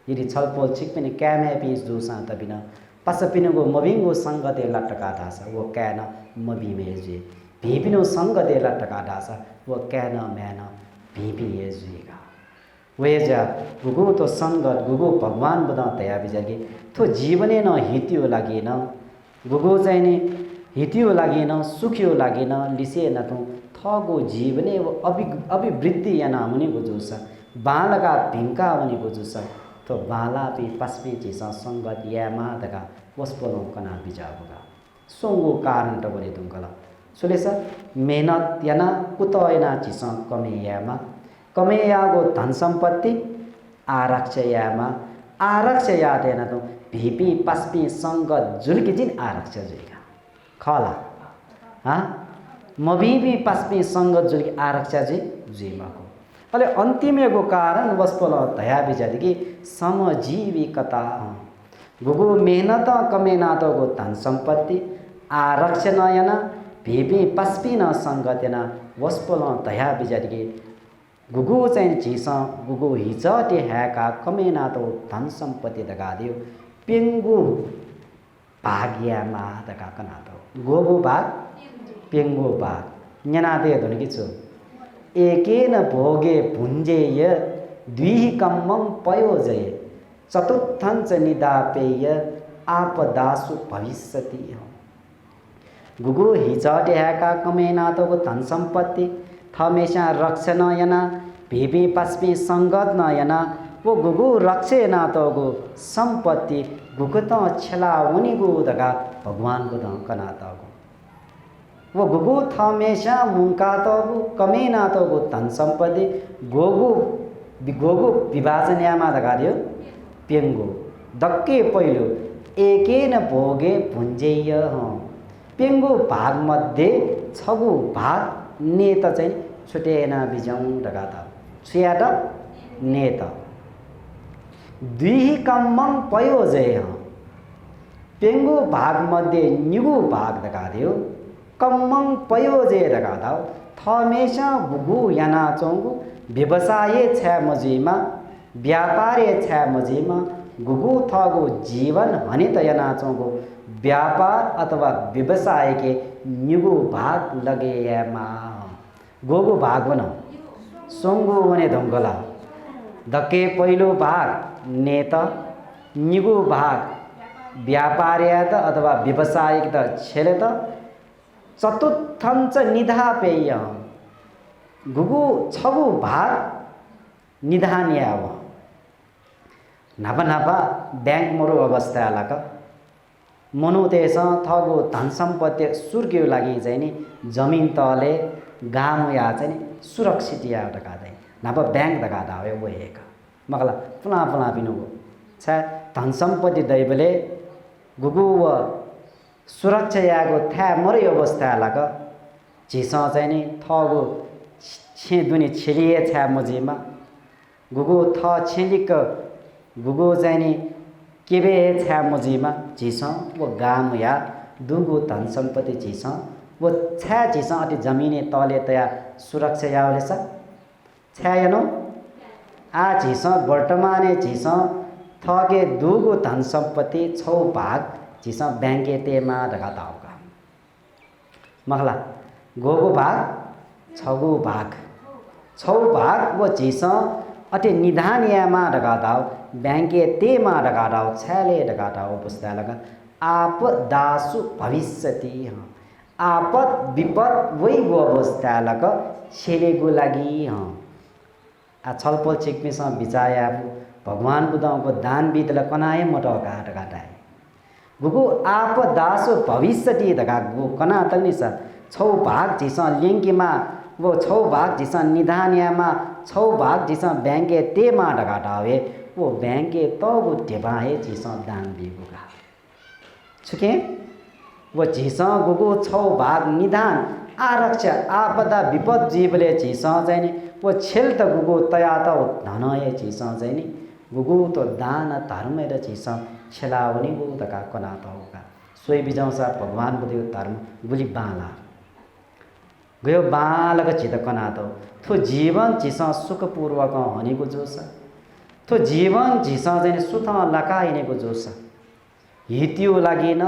यदि छलपोल छिक पनि क्यामे पिस जुसा त बिना पसपिनको मबिङो संगते लटका दासा वो कैन मबी मेजे भीपिनो संगते लटका दासा वो कैन मैन भीपी येजुगा वेजा गुगु तो संगत गुगु भगवान बदा तया बिजगे तो जीवने न हितियो लागि न गुगु चाहिँ नि हितियो लागि न सुखियो लागि न लिसे न तो थगो जीवने वो अभिवृद्धि याना मुनि गुजुसा बालका भिंका मुनि गुजुसा तो बाला भी पसपी चिसा संगत यामा दगा वस्पलो कना बिजाबगा सोंगो कारण त बने तुंगला सुलेसा मेहनत याना कुतयना चिसा कमेयामा कमेयागो धन सम्पत्ति आरक्षयामा आरक्षया देना तो भीपी पसपी संगत जुलकी जिन आरक्ष जुइगा खला हा मबीबी पसपी संगत जुलकी आरक्ष जी जुइमाको अले अन्तिमको कारण वस्पल दया बिजादिकी समजीविकता गुगु मेहनत कमेनातको धन सम्पत्ति आरक्षणयना भीपी पस्पिन संगतना वस्पल दया बिजादिकी गुगु चाहिँ झिस गुगु हिजटे ह्याका कमेनातो धन सम्पत्ति दगा दियो पेंगु भाग्यमा दगा कनातो गोगु भाग पेंगु भाग न्यानाते धुनिकी छु एकेन भोगे भुञ्जेय द्विकम्मं पयोजय चतुर्थं च निदापेय आपदासु भविष्यति गुगु हिजटे ह्याका कमेनातोको धन सम्पत्ति थमेशा रक्षण यना भीपी पस्पी संगत नयना वो गुगु रक्षे नातोगो सम्पत्ति गुगत छला उनीगु दगा भगवान को कनातोगो वो गुगु थमेशा मुंकातोगु कमेनातोगो धन सम्पत्ति गोगु विभाजन यामा दगा दियो पेंगु दक्के पहिलो एकेन भोगे भुञ्जेय पेंगु भाग मध्ये छगु भाग नेत चाहिँ छुटेना बिजौं दगाता छुयाट नेत दुई कम्मं पयोजय पेंगु भाग मध्ये निगु भाग दगा दियो कम्मं पयोजय दगा दाओ थमेशा गुगु याना चोंगु व्यवसाय छ मजीमा व्यापारे छ मजीमा गुगु थगु जीवन हनित याना चोंगु व्यापार अथवा व्यवसाय के निगु भाग लगे यामा गोगु भाग बनो सोंगु वने धंगला दके पहिलो भाग नेता निगु भाग व्यापारियात अथवा व्यवसायिक त छेले त चतुर्थं च निधापेय गुगु छगु भाग निधान्याव नापा बैंक मरु अवस्था लाक मनुतेस थगो धन सम्पत्ति सुर्क्यो लागि चाहिँ नि जमिन तले गाम या चाहिँ नि सुरक्षित या दगादै नाप बैंक दगादा हो वो एक मगला पुला बिनुगो छ धन सम्पत्ति दैबले गुगु व सुरक्षा यागो था मरै अवस्था लाग झिस चाहिँ नि थगो छे दुनी छेलिए छ मजीमा गुगु थ छेलिक गुगु चाहिँ नि केबे छ्या मुजीमा झिस वो गाम या दुगो धन सम्पत्ति झिस वो छ्या झिस अति जमिने तले तया सुरक्षा यावले छ छ्या यनो आ झिस वर्तमाने झिस थके दुगो धन सम्पत्ति 6 भाग झिस बैंके तेमा ढका दाउका मखला गोगो भाग 6 भाग 6 भाग वो झिस अति निधान यामा ढका दाउ बैंके तेमा ढका दाउ छ्याले ढका दाउ पुस्तक आपदासु भविष्यति आपद विपद वही गो अवस्थालक छेलेको लागि आ छलफल चिकमीसँग बिचाया भगवान बुद्धको दान विधलाई कनाए मटो घाट घाटाए गुगु आपदासु भविष्यति धगा गो कना तल्नी छ 6 भाग झिस लिङ्कीमा वो 6 भाग झिस निधान्यामा 6 भाग झिस बैंके तेमा ढगाटावे वो बैंके तगो ढेबाए झिस दान दिगुगा छुके वो झिस गुगु 6 भाग निधान आरक्ष आपदा विपद जीवले झिस चाहिँ नि वो छेल त गुगु तया त धनय झिस चाहिँ नि गुगु तो दान धर्म र झिस छेलावनी गु तका कना त होगा सोही बिजाउँछ भगवान बुद्धि धर्म गुली बाला गयो बालक चित कना त थो जीवन झिस सुखपूर्वक हनेको जोस थो जीवन झिस चाहिँ सुथ लकाइनेको जोस हित्यो लागिन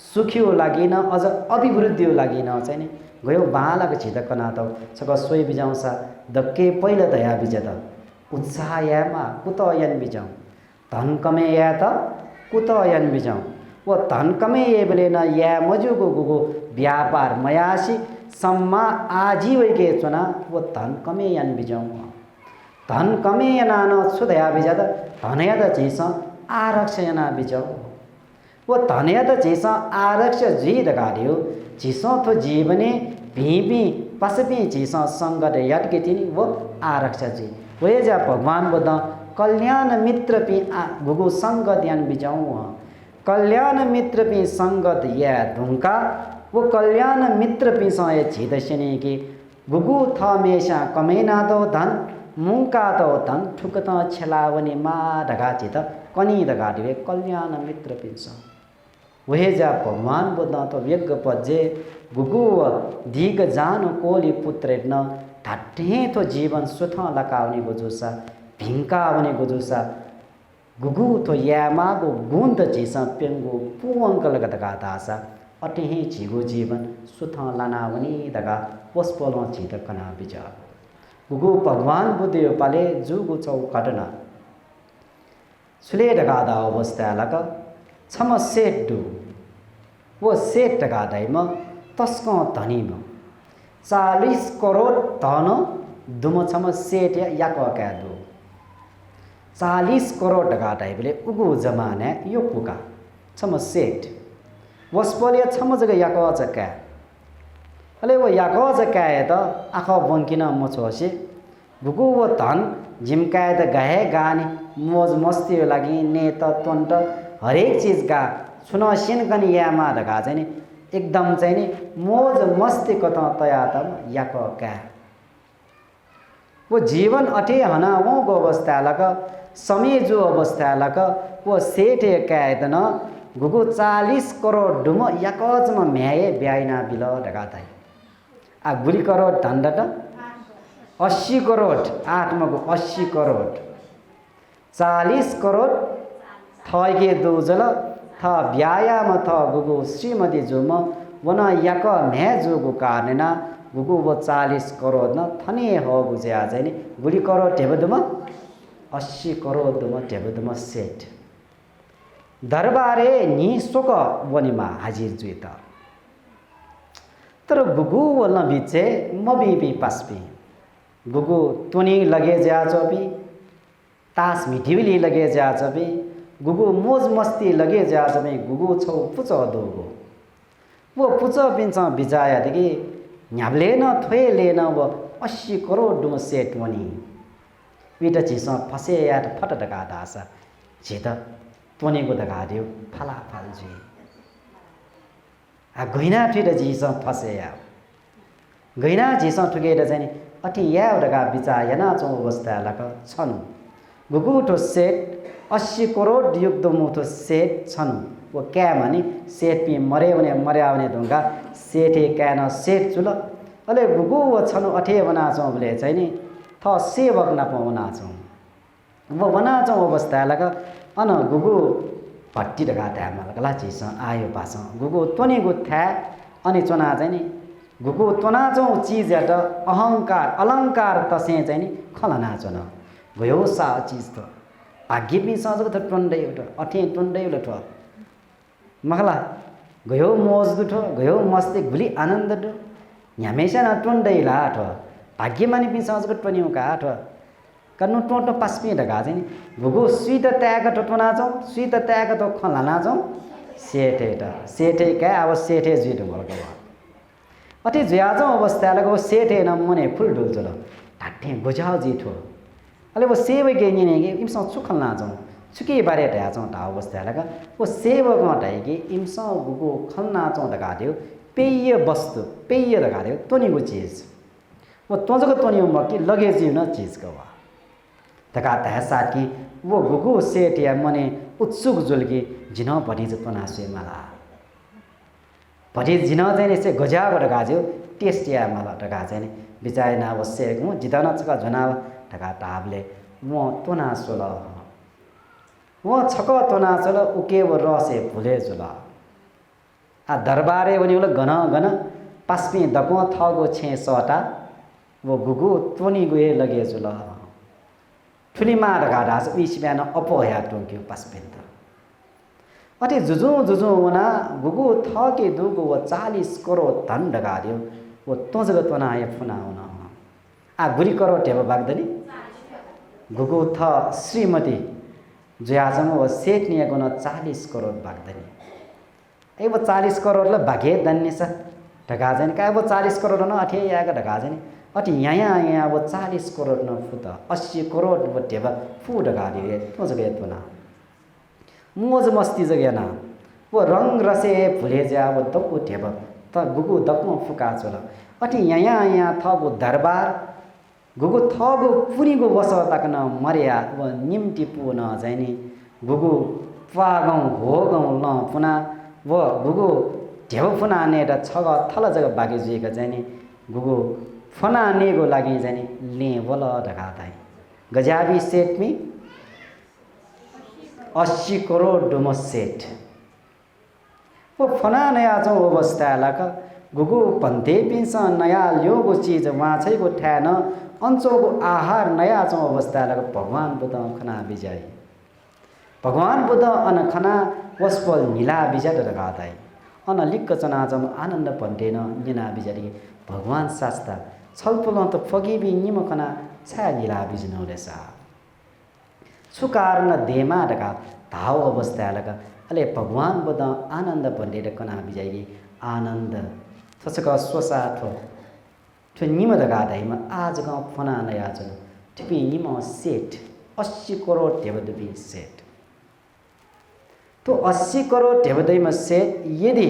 सुखियो लागिन अझ अभिवृद्धियो लागिन चाहिँ नि गयो बालक छित कना त छक सोही बिजाउँछ दक्के पहिला दया बिजत उत्साह यामा कुत यन बिजाउँ धन कमे या त कुत यन बिजाउँ वो धन कमे ये बेले न या मजुको गुगो व्यापार मयासी सम्मा आजीवै के चुना वो धन कमे यन बिजाउँ धन कमे यना न छुदया बिजत धनया त झिस आरक्ष यना बिजाउँ वो धनया त झिस आरक्ष जी दगाड्यो झिसो थो जीवने भीपी पसपी झिस संगत यटके थिनी वो आरक्ष जी वे जा भगवान बुद्ध कल्याण मित्र पी गुगु संगत यान बिजाउँ कल्याण मित्र पी संगत या ढुङ्का वो कल्याण मित्र पी सय झिदसने कि गुगु थ मेषा कमेना दो धन मुंका दो धन ठुकत छेलावने मा ढगा चित कनी दगाडिवे कल्याण मित्र पिन्छ वहे जा भगवान बुद्ध तो व्यग पजे गुगु दिग जानु कोली पुत्र न ढाटे तो जीवन सुथ लकाउने गोजुसा भिङ्काउने गोजुसा गुगु तो यामागो गुन्द झिस पेङ्गो पुवङ्कल गतका दासा अटेहे झिगो जीवन सुथ लानावनी दगा पोस्पोल झित कना बिजा गुगु भगवान बुद्ध यो पाले जुगु चौ घटना सुले दगा दा अवस्था लक छम सेट दु वो सेट गादाइमा तस्क धनीम 40 करोड धन दुम छम सेट याक का दु 40 करोड गादाइ बेले उगु जमाने यो पुका छम सेट वस्पले छम जग याक जका अले वो याक जका त आख बंकिन मछोसे गुगु वो धन जिमकाए त गहे गाने मोज मस्ती लागि नेत तन्ट हरेक चीज का सुन सिन कनी यामा ढका चाहिँ नि एकदम चाहिँ नि मोज मस्ती कत तया त याक का वो जीवन अठे हना वो गो अवस्था लक समय जो अवस्था लक वो सेठ कायदन गुगु 40 करोड डुम याकजम म्याए ब्याइना बिल ढका थाइ आ गुली करोड धन्डट 80 करोड आत्मको 80 करोड 40 करोड थके दोजल थ व्यायाम थ गुगु श्रीमती जुम वन याक म्या जुगु कारण गुगु वो 40 करोड न थने हो बुझ्या चाहिँ नि गुली करोड ढेबदुम 80 करोड दुम ढेबदुम सेट दरबारे नि सोक वनिमा हाजिर जुइत तर गुगु वल्न बिचे मबी पासपी गुगु तुनी लगे जा चोपी तास मिठिविली लगे जा चोपी गुगु मोज मस्ती लगे जा जमे गुगु छौ पुच दोगो वो पुच पिन्छ बिजाया देखि न्याब्ले न थ्वे लेन वो 80 करोड दुम सेट वनी विट झिस फसे या फट ढका दास झित तोनेको ढका दियो फला फल जी आ गइना फिर झिस फसे या गइना झिस ठुकेर चाहिँ अति या ढका बिचा याना चौ अवस्था लक छनु गुगु ठो सेट 80 करोड युक्त मुठो सेठ छन् वो क्या भने सेठ पि मरे भने मर्या भने ढुङ्गा सेठे क्या न सेठ चुल अले गुगु वो छनु अठे बना छौं बोले चाहिँ नि थ सेवक न पाउना छौं वो बना छौं अवस्था लगा अन गुगु भट्टी ढका थामा लगा चिस आयो पास गुगु तोनी गु था अनि चोना चाहिँ नि गुगु तोना छौं चीज हट अहंकार अलंकार तसे चाहिँ नि खलना चोन गयो सा चीज त भाग्य पनि सजको त टन्डै एउटा अठे टन्डै एउटा मखला गयो मौज दुठो गयो मस्ती गुली आनंद दु हमेशा न टन्डै ला ठ भाग्य मानि पनि सजको टन्यौ का ठ कन्नु टोटो पासपि ढका चाहिँ गुगु सुइत त्याग टोटोना छौ सुइत त्याग त खलना छौ सेठे क्या अब सेठे जुइट भलको अति ज्याजो अवस्था लगो सेठे न मने फुल डुल्चो ढाटे गुजाउ जिठो अले वो सेवक के नि के इमसा सुखल ना जाऊं सुके बारे ढा जाऊं ढा अवस्था लगा वो सेवक मा ढाइ के इमसा गुगु खलना जाऊं ढका दियो पेय वस्तु पेय ढका दियो तोनी को चीज वो तोजको तोनी मकी लगे जीवन चीज का वा ढका ता साथ की वो गुगु सेठ या मने उत्सुक जुलकी जिनो पनि ज तना से मला पनि जिनो चाहिँ से गजा ढका दियो टेस्ट या मला ढका चाहिँ बिचाय ना वो सेठ मु जितना छका जना ढका ताबले म तोना सोल वो छक तोना सोल उके वो रसे भुले जुल आ दरबारे वनी उल गन गन पासपि दको थगो छे सटा वो गुगु तोनी गुए लगे जुल ठुली मार गाडास इस बिहान अपया टोक्यो पासपिन त अति जुजु जुजु वना गुगु थके दुगु वो 40 करोड धन ढका दियो वो तोजग तोनाय फुनाउन आ गुरी करोड टेब बागदनी गुगु थ श्रीमती जुयाजम वो सेठ निया गुना 40 करोड बागदनी ए वो 40 करोड ल भागे दन्ने छ ढका जन का वो 40 करोड न अठे यागा ढका जन अति यहाँ वो 40 करोड न फुत 80 करोड वो टेब फु ढका दिए तो जगे तोना मोज मस्ती जगे ना वो रंग रसे भुले जा वो दक्कु टेब त गुगु दक्कु फुका चोला अति यहाँ थ वो दरबार गुगु थगु पुरीगु वसता कन मर्या व निम्ति पुन जाइनी गुगु पागौ होगौ न पुना व गुगु ढेउ पुना ने र छग थल जग बागे जुएका जाइनी गुगु फना नेगो लागि जाइनी ले वल ढका थाइ गजाबी सेठ मी 80 करोड डुम सेठ वो फना नया जो अवस्था लाका गुगु पंते पिन्छ नया ल्योगो चीज वाछैको ठ्यान अंचोको आहार नया चौ अवस्था लग भगवान बुद्ध खना बिजाई भगवान बुद्ध अन खना वस्पल मिला बिजाट लगाताई अन लिक्क चना जम आनंद पन्टेन निना बिजारी भगवान शास्त्र छलपल त फगीबी निम खना छा लीला बिजनो रेसा सुकार न देमा ढका धाव अवस्था लग अले भगवान बुद्ध आनंद पन्टेर कना बिजाई आनंद ससक स्वसा ठो निम ढका दाइमा आज गाउँ फना नया जन ठिपी निम सेठ 80 करोड टेबदबी सेठ तो 80 करोड टेबदैमा सेठ यदि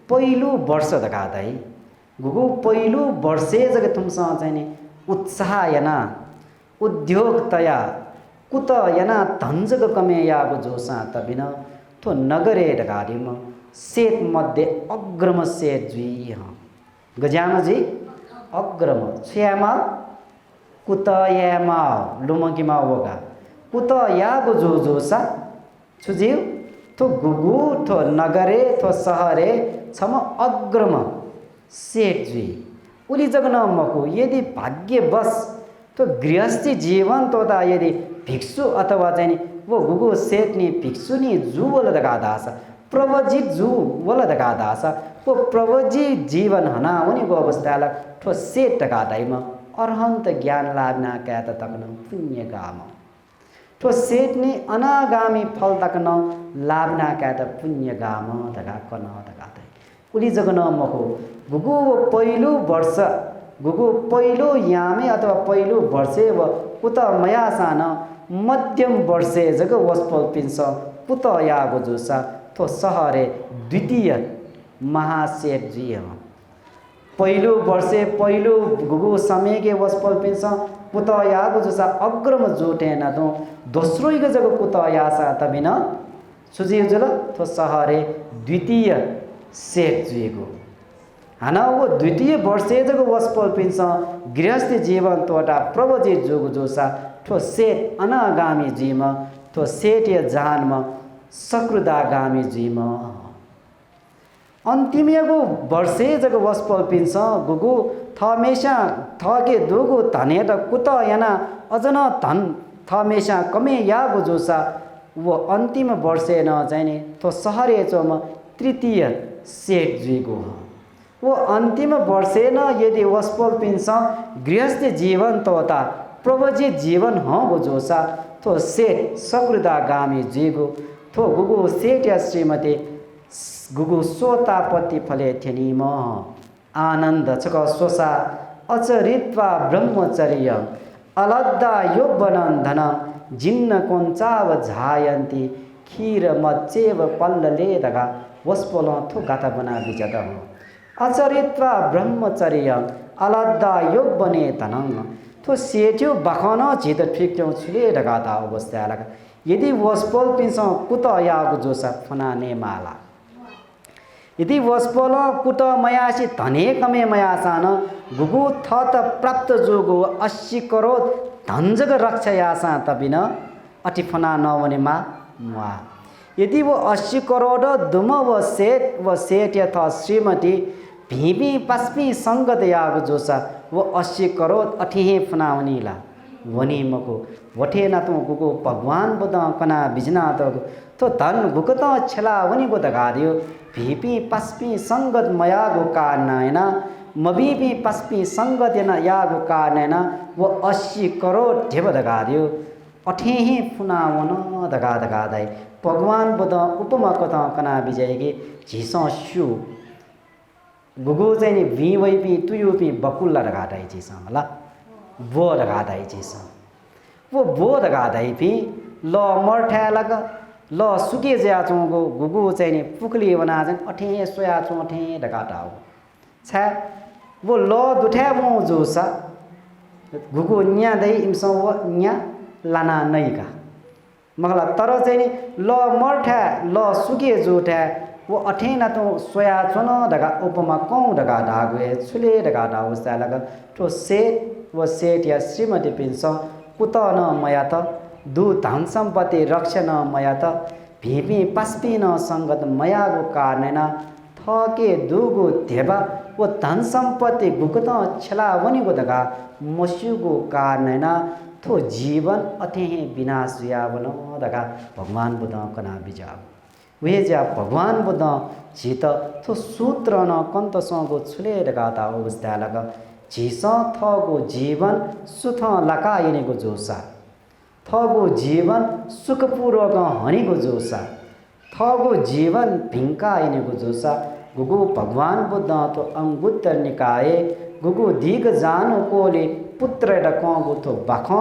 पहिलो वर्ष ढका दाइ गुगु पहिलो वर्षे जग तुमसा चाहिँ उत्साह याना उद्योगतया कुत याना धनजग कमे यागो जोसा तबिन तो नगरे ढकादिम सेठ मध्ये अग्रम सेठ जुई गजाम जी अग्रम छ्यामा कुत यामा लुमकीमा वगा कुत यागो जो जोसा छुजिउ तो गुगु तो नगरे तो सहरे छम अग्रम सेठ जुई उली जगन मको यदि भाग्यवश तो गृहस्थी जीवन तो ता यदि भिक्षु अथवा चाहिँ वो गुगु सेठ नि भिक्षु नि जु वल दगा दास प्रवजित जु वल दगा दास वो प्रवजित जीवन हना उनी को अवस्था ला ठो सेठ दगा दाइमा अरहंत ज्ञान लाभना क्या त तकन पुण्य काम ठो सेठ नि अनागामी फल तकन लाभना क्या त पुण्य गाम दगा कन दगा दै उली जगन मको गुगु पहिलो वर्ष गुगु पहिलो यामे अथवा पहिलो वर्षे व उत मया सान मध्यम वर्षे जग वस्पल पिन्छ पुत यागो जोसा तो सहरे द्वितीय महासेठ जी पहिलो वर्षे पहिलो गुगु समय के वस्पल पिन्छ पुतयागो जोसा अग्रम जोटेन तो दोस्रो इग जगह पुतयासा तबिना सुजी जुल तो सहरे द्वितीय सेट जुएगो हाना वो द्वितीय वर्षे जगह वस्पल पिंस गृहस्थ जीवन तोटा प्रवजी जोग जोसा ठो सेट अनागामी जीम तो सेट या जहानमा सकृदागामी जीम अन्तिमको वर्षे जग वस्पल पिन्छ गुगु थमेशा थगे दुगु धने त कुत याना अजन धन थमेशा कमे यागो जोसा वो अन्तिम वर्षे न जाने तो सहरे चोम तृतीय सेट जुगो वो अन्तिम वर्षे न यदि वस्पल पिन्छ गृहस्थ जीवन तोता प्रवजी जीवन हो जोसा तो सेट सकृदागामी जीगो तो गुगु सेट या श्रीमती गुगु सोतापति फले थेनिम आनन्द छक सोसा अचरित्वा ब्रह्मचर्य अलद्दा योगवनन्दन जिन्न कोञ्चाव झायन्ती खीर मच्चेव पल्लले दगा वस्पोल थो गाता बना बिजद अचरित्वा ब्रह्मचर्य अलद्दा योगवने तनंग तो सेट्यो बखन छित ठिक्यौ छुले दगाता अवस्था लगा यदि वस्पोल पिन्छ कुत यागु जोसा फनाने माला यदि वस्पोल कुट मयासी धने कमे मयासान गुगु थत प्राप्त जोगो 80 करोड धनजग रक्षा यासा तबिन अटिफना नवने मा यदि वो 80 करोड दुम व सेट यथा श्रीमती भीबी पस्पी संगत याग जोसा वो 80 करोड अठिहे फनावनीला वनी मको वठे न तो गुगु भगवान बुद्ध कना बिजना तो धन गुकत छला वनी को दगा दियो भीपी पस्पी संगत मयागो कारणना मबीपी पस्पी संगत न यागो कारणना वो 80 करोड ढेब दगा दियो अठेही फुनावन दगा दगा दाई भगवान बुद्ध उपमा कथा कना बिजयगे झिसो शु गुगु चाहिँ नि वी वैपी तुयुपी बकुल्ला दगा दाई झिसो ल वो दगा दाई झिसो वो दगा दाई पी ल मर्ठा लग ल सुके ज्या चोंगो गुगु चाहिँ नि पुकली बना चाहिँ अठे सोया चों अठे दगाटा हो छ वो ल दुठा मो जोसा गुगु न्या दई इमसो व न्या लाना नैका मगला तर चाहिँ नि ल मर्ठा ल सुके जोठा वो अठे न तो सोया चोन दगा उपमा कौ दगा दागवे छुले दगा दाउस्ता लग तो सेट वो सेट या श्रीमती पिन्छ कुत न मया त दु धन सम्पत्ति रक्षण मया त भीपी पस्पी न संगत मयागो कारणेन थके दुगु धेबा वो धन सम्पत्ति गुकत छला वनिगो दगा मस्युगो कारणेन थो जीवन अथेहे विनाश यावन दगा भगवान बुद्ध कना बिजा वे ज्या भगवान बुद्ध जित थो सूत्र न कन्तसगो छुले दगाता अवस्था लग झिस थगो जीवन सुथ लकाइनेगो जोसा थगो जीवन सुखपूर्वक हनीको जोसा थगो जीवन भिङ्काइनेको जोसा गुगु भगवान बुद्ध तो अंगुत्तर निकाय गुगु दीग जानो कोले पुत्र डकगु तो बख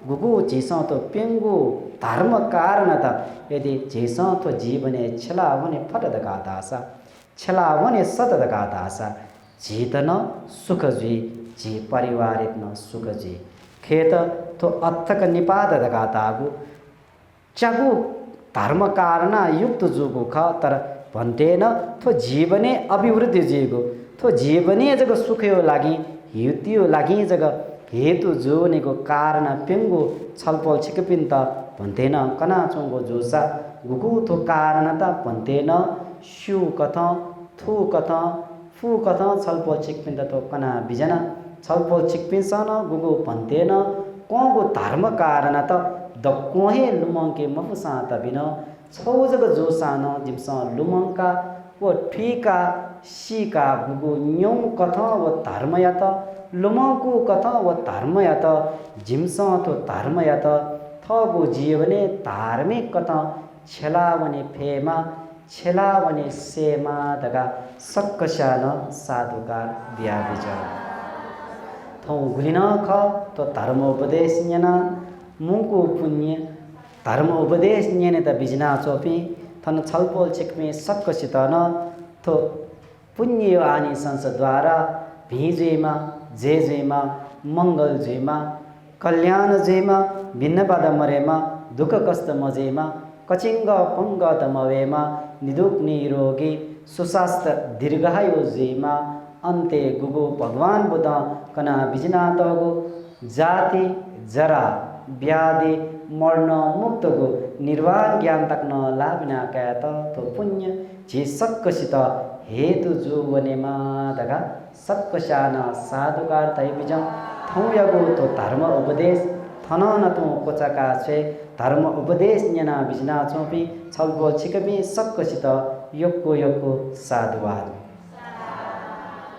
गुगु झिस तो पेंगु धर्म कारण त यदि झिस तो जीवने छलावने फट दगादासा छलावने सत दगादासा जीतन सुख जी जी परिवारित न सुख जी खेत तो अर्थक निपात दगातागु चगु धर्म कारण युक्त जुगु ख तर भन्टेन थो जीवने अभिवृद्धि जीगु थो जीवने जग सुखयो लागि हितियो लागि जग हेतु जोनेको कारण पेंगु छलपल छिकपिन त भन्टेन कना चोंगो जोसा गुगु थो कारण त भन्टेन शु कथ थु कथ फु कथ छलपल छिकपिन त तो कना बिजना छलपल छिकपिन सन गुगु भन्टेन कोगो धर्म कारण त द कोहे लुमंके मफुसा त बिन छौ जग जोसान जिमसा लुमंका वो ठीका सीका गुगु न्यौ कथा वो धर्म या त लुमंकु कथा वो धर्म या त जिमसा तो धर्म या त थगो जीवने धार्मिक कथा छेलावने फेमा छेलावने सेमा दगा सक्कशान साधुकार बिया बिजा थौ गुलिन ख तो धर्मोपदेश न्यना मुको पुण्य धर्मोपदेश न्यने त बिजना चोपी थन छलपोल छिकमे सक्कसित न तो पुण्य आनी संसद्वारा भिजेमा जेजेमा मंगल जेमा कल्याण जेमा भिन्न बाधा मरेमा दुःख कष्ट मजेमा कचिङ्ग पंग तमवेमा निदुक निरोगी सुस्वास्थ्य दीर्घायु जेमा अन्ते गुगु भगवान बुद्ध कना बिजना तगु जाति जरा व्याधि मर्ण मुक्त गो निर्वाण ज्ञान तक्न लाभिना क्या तो पुण्य जे सक्कसित हेतु जो वनेमा दगा सक्कशाना साधुकार तै बिजम थौ यगो तो धर्म उपदेश थन न तो कोचाका छे धर्म उपदेश न्यना बिजना चोपी छलबो छिकबी सक्कसित योक्को योक्को साधुवाद